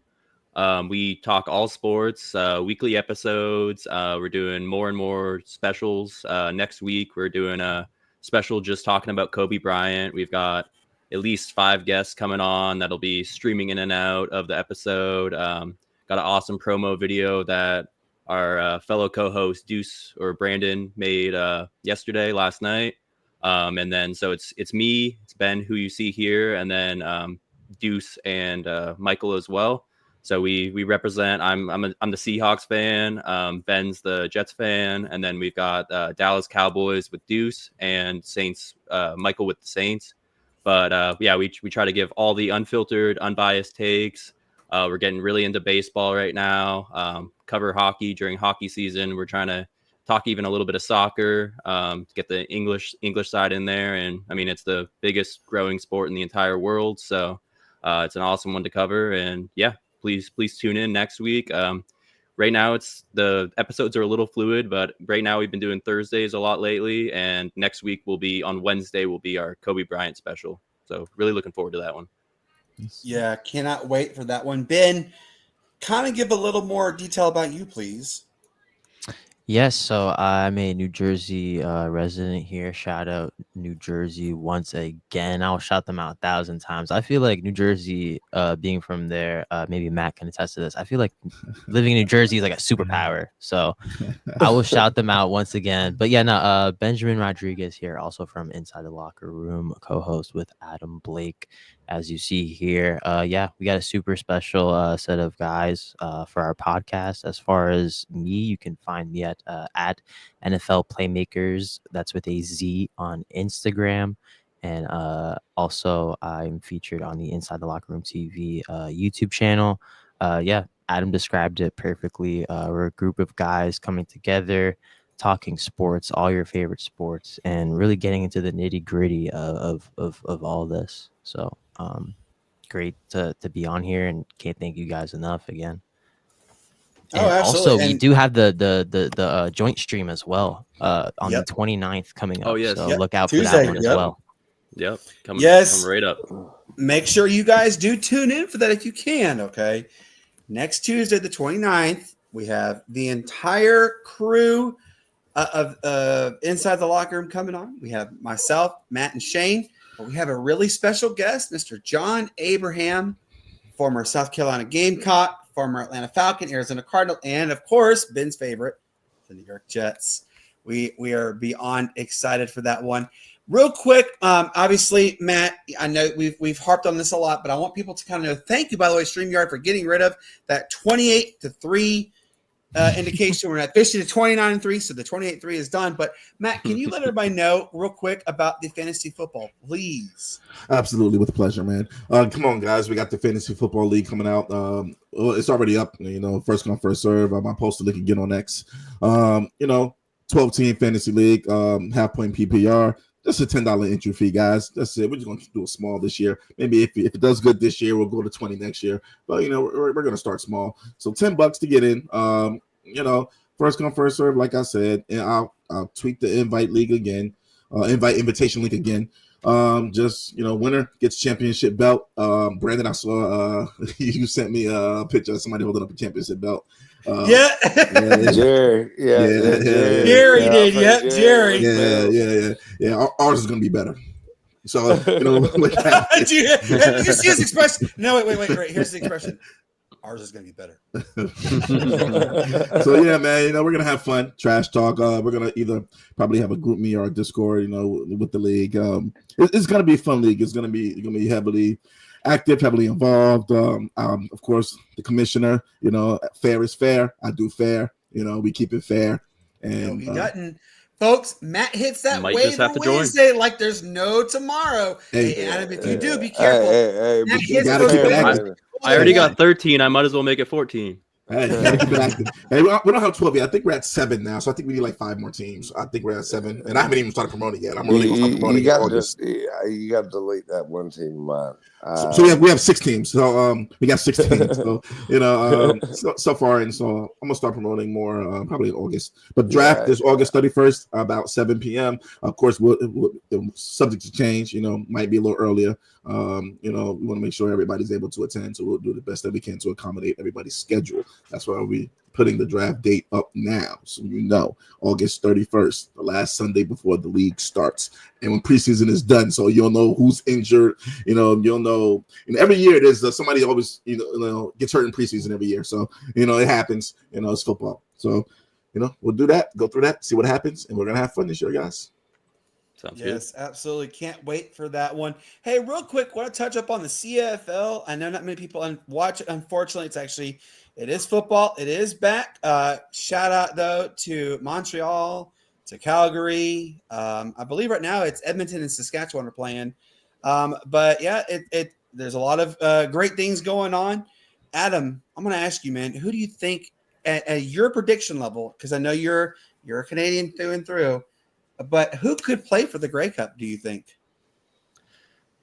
We talk all sports, weekly episodes. We're doing more and more specials. Next week, we're doing a special just talking about Kobe Bryant. We've got at least 5 guests coming on that'll be streaming in and out of the episode. Got an awesome promo video that our fellow co-host Deuce or Brandon made last night. And then so it's me, it's Ben, who you see here, and then Deuce and Michael as well. So we represent. I'm the Seahawks fan. Ben's the Jets fan, and then we've got Dallas Cowboys with Deuce and Saints. Michael with the Saints. But yeah, we try to give all the unfiltered, unbiased takes. We're getting really into baseball right now. Cover hockey during hockey season. We're trying to talk even a little bit of soccer, to get the English side in there. And I mean, it's the biggest growing sport in the entire world. So it's an awesome one to cover. And yeah, please tune in next week. Right now the episodes are a little fluid, but right now we've been doing Thursdays a lot lately. And next week on Wednesday will be our Kobe Bryant special. So really looking forward to that one. Yeah, cannot wait for that one. Ben, kind of give a little more detail about you, please. Yes, so I'm a New Jersey resident here. Shout out New Jersey once again. I'll shout them out 1,000 times. I feel like New Jersey, being from there, maybe Matt can attest to this. I feel like living in New Jersey is like a superpower. So I will shout them out once again. But yeah, no, Benjamin Rodriguez here, also from Inside the Locker Room, co-host with Adam Blake. As you see here, yeah, we got a super special set of guys for our podcast. As far as me, you can find me at NFL Playmakers. That's with a Z on Instagram. And also, I'm featured on the Inside the Locker Room TV YouTube channel. Yeah, Adam described it perfectly. We're a group of guys coming together, talking sports, all your favorite sports, and really getting into the nitty gritty of all this. So great to be on here, and can't thank you guys enough again. And absolutely. Also, we do have the joint stream as well on the 29th coming up. Oh, yes. So Yep. look out Tuesday, for that one as yep. well. Yep. Coming right up. Make sure you guys do tune in for that if you can, okay? Next Tuesday, the 29th, we have the entire crew of Inside the Locker Room coming on. We have myself, Matt, and Shane. But we have a really special guest, Mr. John Abraham, former South Carolina Gamecock, former Atlanta Falcon, Arizona Cardinal, and of course, Ben's favorite, the New York Jets. We are beyond excited for that one. Real quick, obviously, Matt, I know we've harped on this a lot, but I want people to kind of know. Thank you, by the way, StreamYard, for getting rid of that 28-3 indication. We're not officially to 29-3, so the 28-3 is done. But Matt, can you let everybody know real quick about the fantasy football, please? Absolutely, with pleasure, man. Come on, guys, we got the fantasy football league coming out. Well, it's already up. First come, first serve. My poster link again on X. 12-team fantasy league, half point PPR. Just a $10 entry fee, guys. That's it. We're just going to do it small this year. Maybe if it does good this year, we'll go to 20 next year. But, we're going to start small. So $10 to get in. First come, first serve, like I said. And I'll tweet the invite league again. Invitation link again. Winner gets championship belt. Brandon, I saw you sent me a picture of somebody holding up a championship belt. Jerry. Jerry did. Yep, Jerry. Yeah. Ours is gonna be better. So did you see his expression? No, wait. Here's the expression. Ours is going to be better. So yeah, man, we're gonna have fun, trash talk. We're gonna either probably have a group me or a Discord, with the league. It's gonna be a fun league. It's gonna be heavily active, heavily involved. Of course, the commissioner, fair is fair. I do fair. We keep it fair. And he doesn't. Folks, Matt hits that Might just have waiver to join. Wednesday like there's no tomorrow. Hey, Adam, if you do, be careful. Hey, Matt but hits gotta those keep it waivers. active. I already got 13. I might as well make it 14. Hey, gotta keep it active. Hey, we don't have 12 yet. I think we're at 7 now, so I think we need like 5 more teams. I think we're at 7, and I haven't even started promoting yet. I'm really going to start promoting in August. You got to delete that one team of mine. So we have 6 teams. So we got 6 teams. So so far, and so I'm gonna start promoting more probably in August. But draft is August 31st, about 7 p.m. Of course, we'll subject to change. Might be a little earlier. We want to make sure everybody's able to attend, so we'll do the best that we can to accommodate everybody's schedule. That's why we're putting the draft date up now, so August 31st, the last Sunday before the league starts, and when preseason is done, so you'll know who's injured. You'll know. Every year there's somebody always gets hurt in preseason every year, so it happens. It's football, so we'll do that, go through that, see what happens, and we're gonna have fun this year, guys. Sounds yes, absolutely. Can't wait for that one. Hey, real quick, want to touch up on the CFL. I know not many people watch it. Unfortunately, it is football. It is back. Shout out, though, to Montreal, to Calgary. I believe right now it's Edmonton and Saskatchewan are playing. But, yeah, there's a lot of great things going on. Adam, I'm going to ask you, man, who do you think at your prediction level, because I know you're a Canadian through and through, but who could play for the Grey Cup, do you think?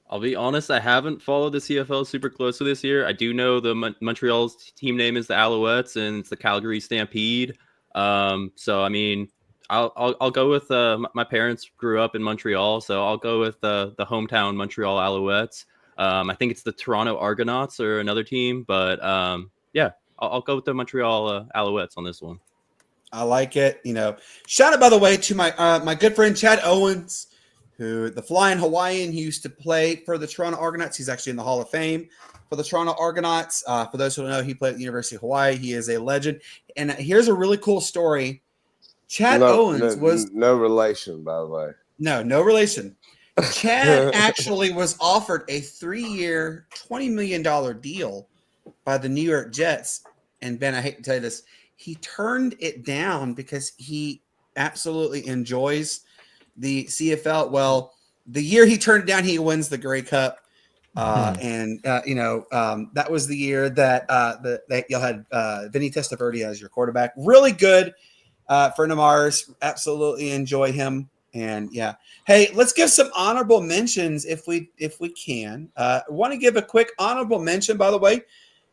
I'll be honest, I haven't followed the CFL super closely this year. I do know the Montreal's team name is the Alouettes, and it's the Calgary Stampede. So I mean, I'll go with my parents grew up in Montreal, so I'll go with the hometown Montreal Alouettes. I think it's the Toronto Argonauts or another team, but yeah, I'll go with the Montreal Alouettes on this one. I like it. Shout out, by the way, to my good friend Chad Owens, who the Flying Hawaiian, he used to play for the Toronto Argonauts. He's actually in the Hall of Fame for the Toronto Argonauts. For those who don't know, he played at the University of Hawaii. He is a legend. And here's a really cool story. Chad Owens was no relation, by the way. No relation. Chad actually was offered a 3-year, $20 million deal by the New York Jets. And Ben, I hate to tell you this, he turned it down because he absolutely enjoys the CFL. Well, the year he turned it down, he wins the Grey Cup. And that was the year that that y'all had Vinny Testaverde as your quarterback. Really good friend of ours. Absolutely enjoy him. And yeah, hey, let's give some honorable mentions if we can. I want to give a quick honorable mention, by the way,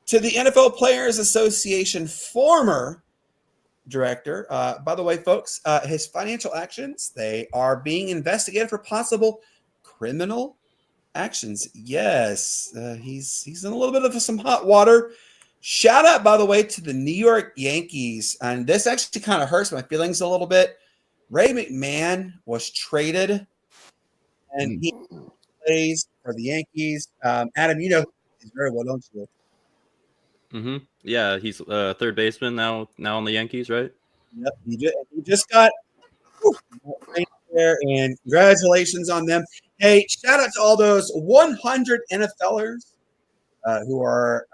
to the NFL Players Association former director. By the way, folks, his financial actions, they are being investigated for possible criminal actions. Yes, he's in a little bit of some hot water. Shout out, by the way, to the New York Yankees. And this actually kind of hurts my feelings a little bit. Ray McMahon was traded, and he plays for the Yankees. Adam, you know he's very well, don't you? Mm-hmm. Yeah, he's third baseman now on the Yankees, right? Yep, he just got there, and congratulations on them. Hey, shout out to all those 100 NFLers who are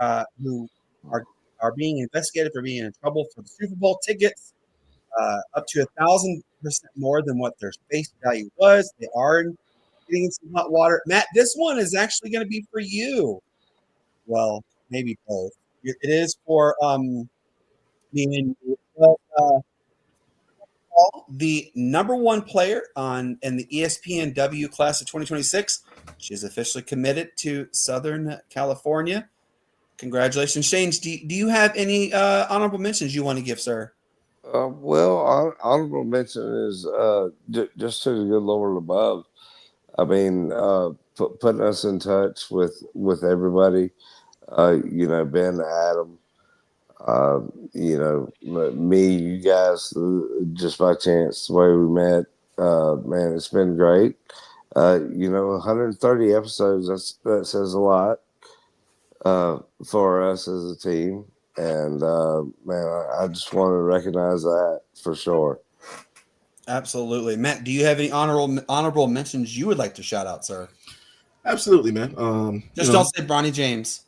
being investigated for being in trouble for the Super Bowl tickets, up to 1,000% more than what their face value was. They are getting some hot water. Matt, this one is actually going to be for you. Well, maybe both. It is for me and you. The number one player in the ESPNW class of 2026. She's officially committed to Southern California. Congratulations, Shane. Do you have any honorable mentions you want to give, sir? Well, honorable mention is just to the good Lord above. I mean, putting us in touch with everybody. Ben, Adam, me, you guys, just by chance, the way we met, man, it's been great. 130 episodes, that says a lot. for us as a team. And man, I just want to recognize that for sure. Absolutely. Matt, do you have any honorable mentions you would like to shout out, sir? Absolutely, man. Just don't say Bronny James.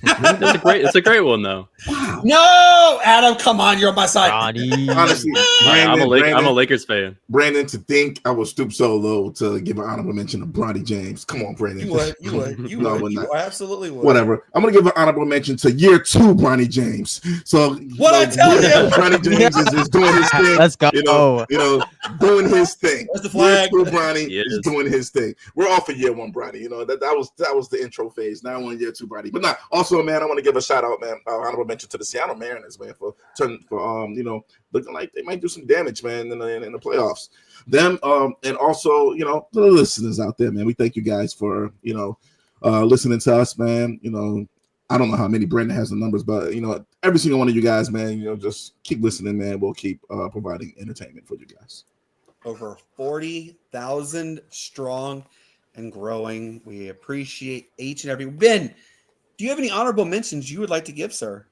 It's a great one though. Wow. No, Adam, come on, you're on my side. Ronnie. Honestly, I'm a Brandon, Lakers fan. Brandon, to think I would stoop so low to give an honorable mention to Bronny James. Come on, Brandon. You would. No, I would You not. absolutely would. Whatever. I'm gonna give an honorable mention to year 2 Bronny James. So What I tell you? Bronny James is doing his thing. Let's go. Doing his thing. Where's the flag? Year 2 Bronny Yes. is doing his thing. We're off for year 1 Bronny. That was the intro phase. Now we're in year 2 Bronny. But not also, man, I want to give a shout out, man, honorable mention to the Seattle Mariners, man, for looking like they might do some damage, man, in the playoffs. Them and also, the listeners out there, man. We thank you guys for listening to us, man. I don't know how many Brandon has the numbers, but every single one of you guys, man, just keep listening, man. We'll keep providing entertainment for you guys. Over 40,000 strong and growing. We appreciate each and every. Ben, do you have any honorable mentions you would like to give, sir?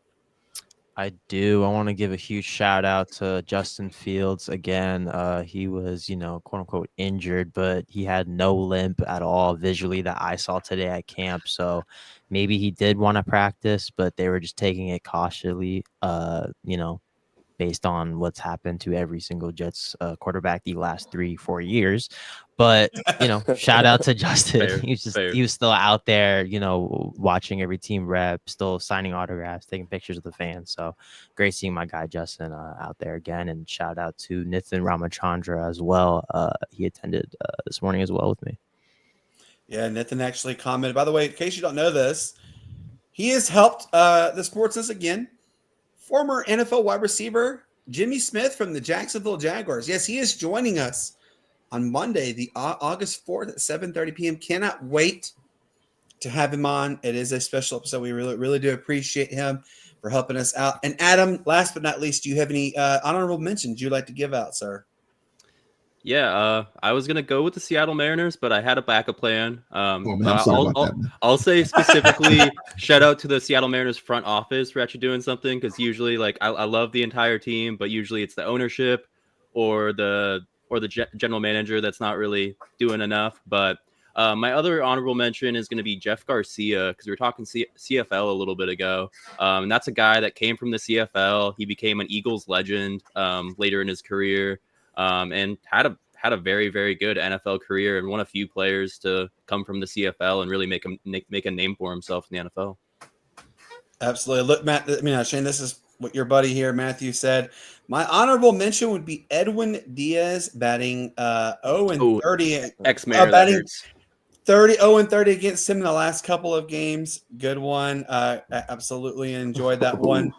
I do. I want to give a huge shout out to Justin Fields again. He was, quote unquote injured, but he had no limp at all visually that I saw today at camp. So maybe he did want to practice, but they were just taking it cautiously, based on what's happened to every single Jets quarterback the last 3-4 years. But, shout out to Justin. Fair. He was still out there, watching every team rep, still signing autographs, taking pictures of the fans. So great seeing my guy Justin out there again. And shout out to Nithin Ramachandra as well. He attended this morning as well with me. Yeah, Nathan actually commented. By the way, in case you don't know this, he has helped the Sportz Nutz again. Former NFL wide receiver Jimmy Smith from the Jacksonville Jaguars. Yes, he is joining us on Monday, the August 4th at 7:30 p.m. Cannot wait to have him on. It is a special episode. We really, really do appreciate him for helping us out. And Adam, last but not least, do you have any honorable mentions you'd like to give out, sir? Yeah, I was gonna go with the Seattle Mariners, but I had a backup plan. I'll say specifically, shout out to the Seattle Mariners front office for actually doing something, because usually, I love the entire team, but usually it's the ownership or the general manager that's not really doing enough. But my other honorable mention is going to be Jeff Garcia, because we were talking CFL a little bit ago, and that's a guy that came from the CFL. He became an Eagles legend later in his career. And had a very, very good NFL career, and one of few players to come from the CFL and really make a name for himself in the NFL. Absolutely. Look, Matt, Shane, this is what your buddy here, Matthew, said. My honorable mention would be Edwin Diaz batting 0-30. Ex-Mayor, batting 0-30 against him in the last couple of games. Good one. I absolutely enjoyed that one.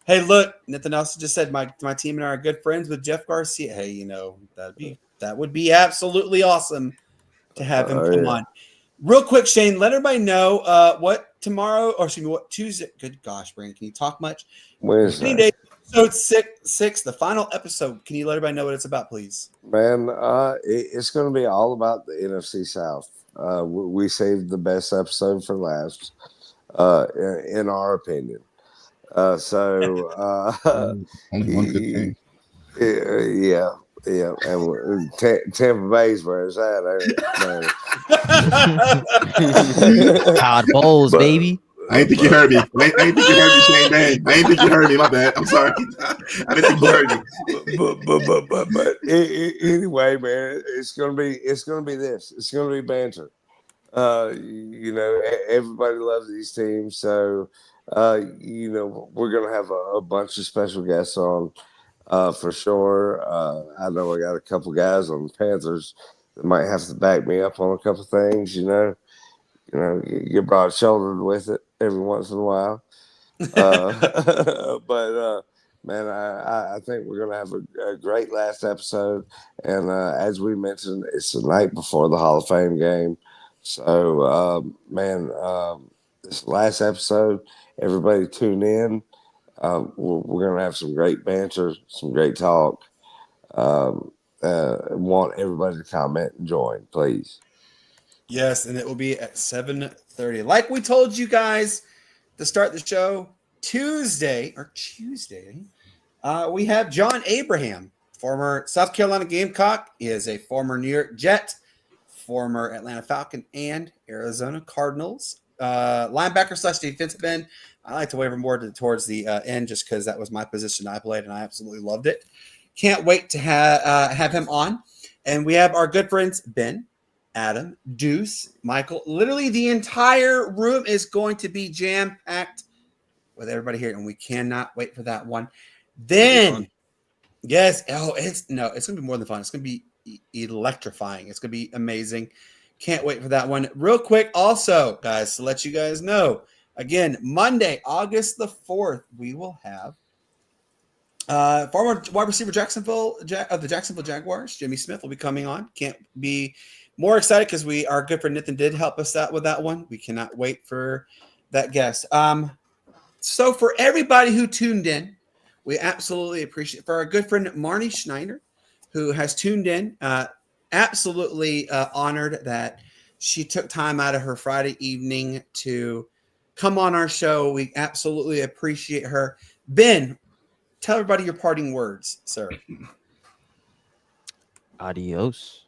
Hey, look, Nathan also just said my team and I are good friends with Jeff Garcia. Hey, that would be absolutely awesome to have him come on. Real quick, Shane, let everybody know what Tuesday. Good gosh, Brandon, can you talk much? Wednesday. Episode 6, the final episode. Can you let everybody know what it's about, please? Man, it's going to be all about the NFC South. We saved the best episode for last, in our opinion. Only one good thing. Yeah, and Tampa Bay's where it's at. Todd Bowles, baby. I ain't think you heard me. I ain't think you heard me, Shane. Man, I ain't think you heard me. My bad. I'm sorry. I didn't think you heard me. But anyway, man, it's gonna be this. It's gonna be banter. Everybody loves these teams, so. We're gonna have a bunch of special guests on, for sure. I know I got a couple guys on the Panthers that might have to back me up on a couple things. Get broad-shouldered with it every once in a while. But man, I think we're gonna have a great last episode, and as we mentioned, it's the night before the Hall of Fame game. So, this last episode. Everybody tune in. We're going to have some great banter, some great talk. Want everybody to comment and join, please. Yes, and it will be at 7:30. Like we told you guys to start the show Tuesday, we have John Abraham, former South Carolina Gamecock. He is a former New York Jet, former Atlanta Falcon, and Arizona Cardinals. Linebacker / defensive end. I like to waver more towards the end just because that was my position I played, and I absolutely loved it. Can't wait to have him on. And we have our good friends Ben, Adam, Deuce, Michael. Literally the entire room is going to be jam-packed with everybody here, and we cannot wait for that one. Then, yes, it's going to be more than fun. It's going to be electrifying. It's going to be amazing. Can't wait for that one. Real quick, also, guys, to let you guys know, again, Monday, August the 4th, we will have former wide receiver of the Jacksonville Jaguars, Jimmy Smith, will be coming on. Can't be more excited because our good friend Nathan did help us out with that one. We cannot wait for that guest. So for everybody who tuned in, we absolutely appreciate it. For our good friend Marnie Schneider, who has tuned in, absolutely honored that she took time out of her Friday evening to come on our show. We absolutely appreciate her. Ben, tell everybody your parting words, sir. Adios.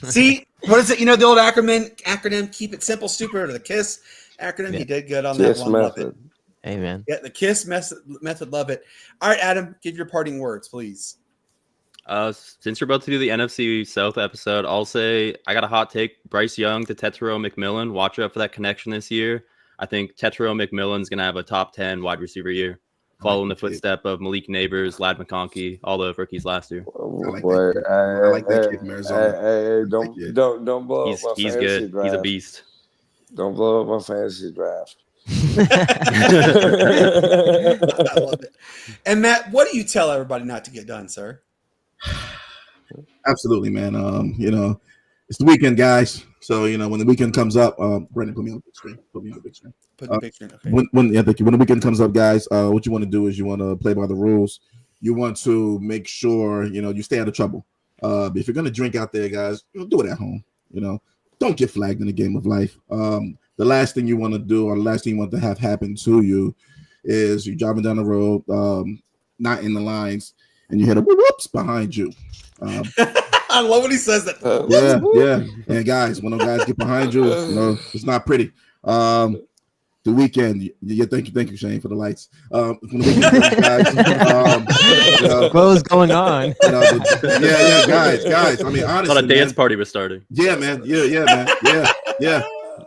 See, what is it? You know, the old acronym, keep it simple, stupid, or the KISS acronym. Yeah. He did good on Kiss that one. Love it. method. Hey, man. Yeah, the KISS method. Love it. All right, Adam, give your parting words, please. Since you're about to do the NFC South episode, I'll say I got a hot take. Bryce Young to Tetairoa McMillan. Watch out for that connection this year. I think Tetairoa McMillan's going to have a top 10 wide receiver year, following the footstep of Malik Neighbors, Lad McConkey, all the rookies last year. I like that kid from Arizona. Hey, don't blow up my He's fantasy good. draft. He's a beast. Don't blow up my fantasy draft. I love it. And Matt, what do you tell everybody not to get done, sir? Absolutely, man. It's the weekend, guys. So when the weekend comes up, Brandon, put me on the big screen. Put the picture in. Okay. When the weekend comes up, guys, what you want to do is you want to play by the rules. You want to make sure you stay out of trouble. If you're gonna drink out there, guys, do it at home. Don't get flagged in the game of life. The last thing you want to do, or the last thing you want to have happen to you, is you're driving down the road, not in the lines, and you hear a whoops behind you. I love when he says that. Yeah. And guys, when those guys get behind you, it's not pretty. The weekend, thank you, Shane, for the lights. When the weekend comes, guys, What was going on? guys. I mean, honestly, I thought a dance party was starting. Yeah, man. Yeah.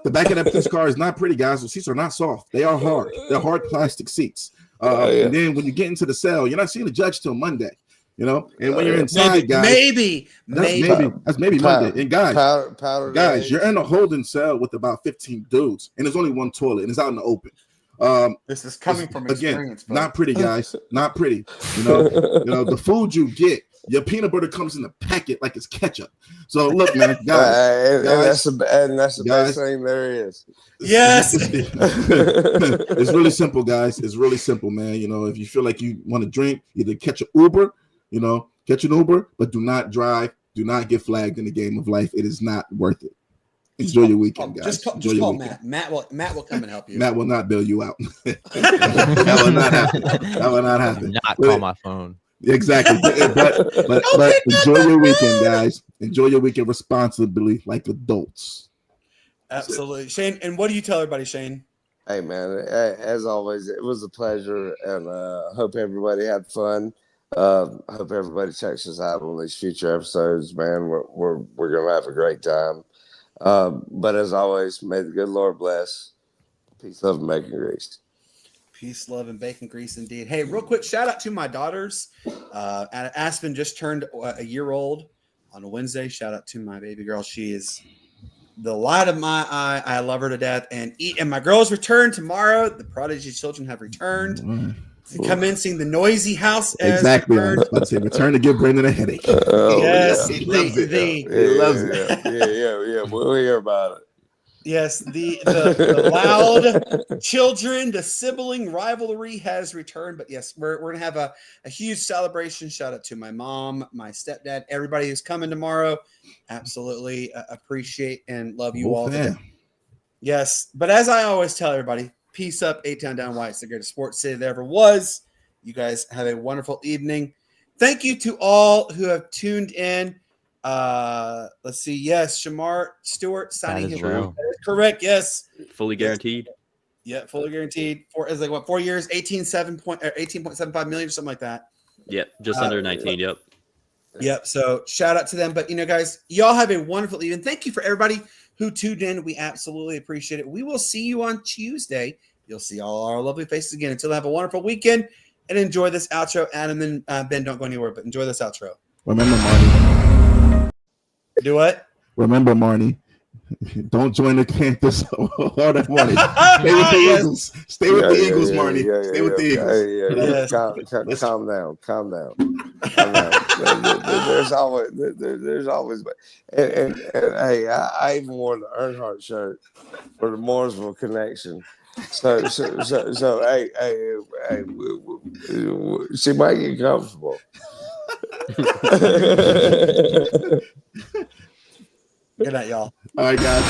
The back of that car is not pretty, guys. The seats are not soft. They are hard. They're hard plastic seats. And then when you get into the cell, you're not seeing the judge till Monday. And when you're inside, guys, maybe that's Monday. And guys, you're in a holding cell with about 15 dudes, and there's only one toilet, and it's out in the open. This is coming from experience. Again, not pretty, guys. Not pretty. The food you get, your peanut butter comes in a packet like it's ketchup. So look, man, guys, that's the best thing there is. Yes. It's really simple, guys. It's really simple, man. If you feel like you want to drink, either catch an Uber. Catch an Uber, but do not drive. Do not get flagged in the game of life. It is not worth it. Enjoy your weekend, guys. Just call Matt. Matt will come and help you. Matt will not bail you out. That will not happen. That will not happen. Not call my phone. Exactly. But enjoy your weekend, guys. Enjoy your weekend responsibly, like adults. Absolutely, Shane. And what do you tell everybody, Shane? Hey, man. As always, it was a pleasure, and hope everybody had fun. I hope everybody checks us out on these future episodes, man. We're gonna have a great time. But as always, may the good Lord bless. Peace, love, and bacon grease. Peace, love, and bacon grease, indeed. Hey, real quick, shout out to my daughters. Aspen just turned a year old on a Wednesday. Shout out to my baby girl. She is the light of my eye. I love her to death. And my girls return tomorrow. The Prodigy children have returned. Mm-hmm. Come in, sing the noisy house. Exactly. I was about to say, return to give Brandon a headache. Yes, he loves it. He loves it. Yeah. We'll hear about it. Yes, the loud children, the sibling rivalry has returned. But yes, we're gonna have a huge celebration. Shout out to my mom, my stepdad, everybody who's coming tomorrow. Absolutely appreciate and love you all. Yes, but as I always tell everybody, peace up, A-Town down White. It's the greatest sports city there ever was. You guys have a wonderful evening. Thank you to all who have tuned in. Let's see. Yes, Shamar Stewart signing his well. That is correct. Yes, Fully guaranteed. yeah, fully guaranteed. Is like what 4 years, 18.75 million or something like that. Yep, just under 19. Yep. Yep. So shout out to them. But guys, y'all have a wonderful evening. Thank you for everybody who tuned in. We absolutely appreciate it. We will see you on Tuesday. You'll see all our lovely faces again. Until then, have a wonderful weekend and enjoy this outro. Adam and Ben, don't go anywhere, but enjoy this outro. Remember, Marnie. Do what? Remember, Marnie. Don't join the Panthers all that money. Stay with the Eagles. Stay with the Eagles, Marnie. Stay with the Eagles. Calm down. There's always, and hey, I even wore the Earnhardt shirt for the Mooresville connection. So hey, she might get comfortable. Good night, y'all. All right, guys.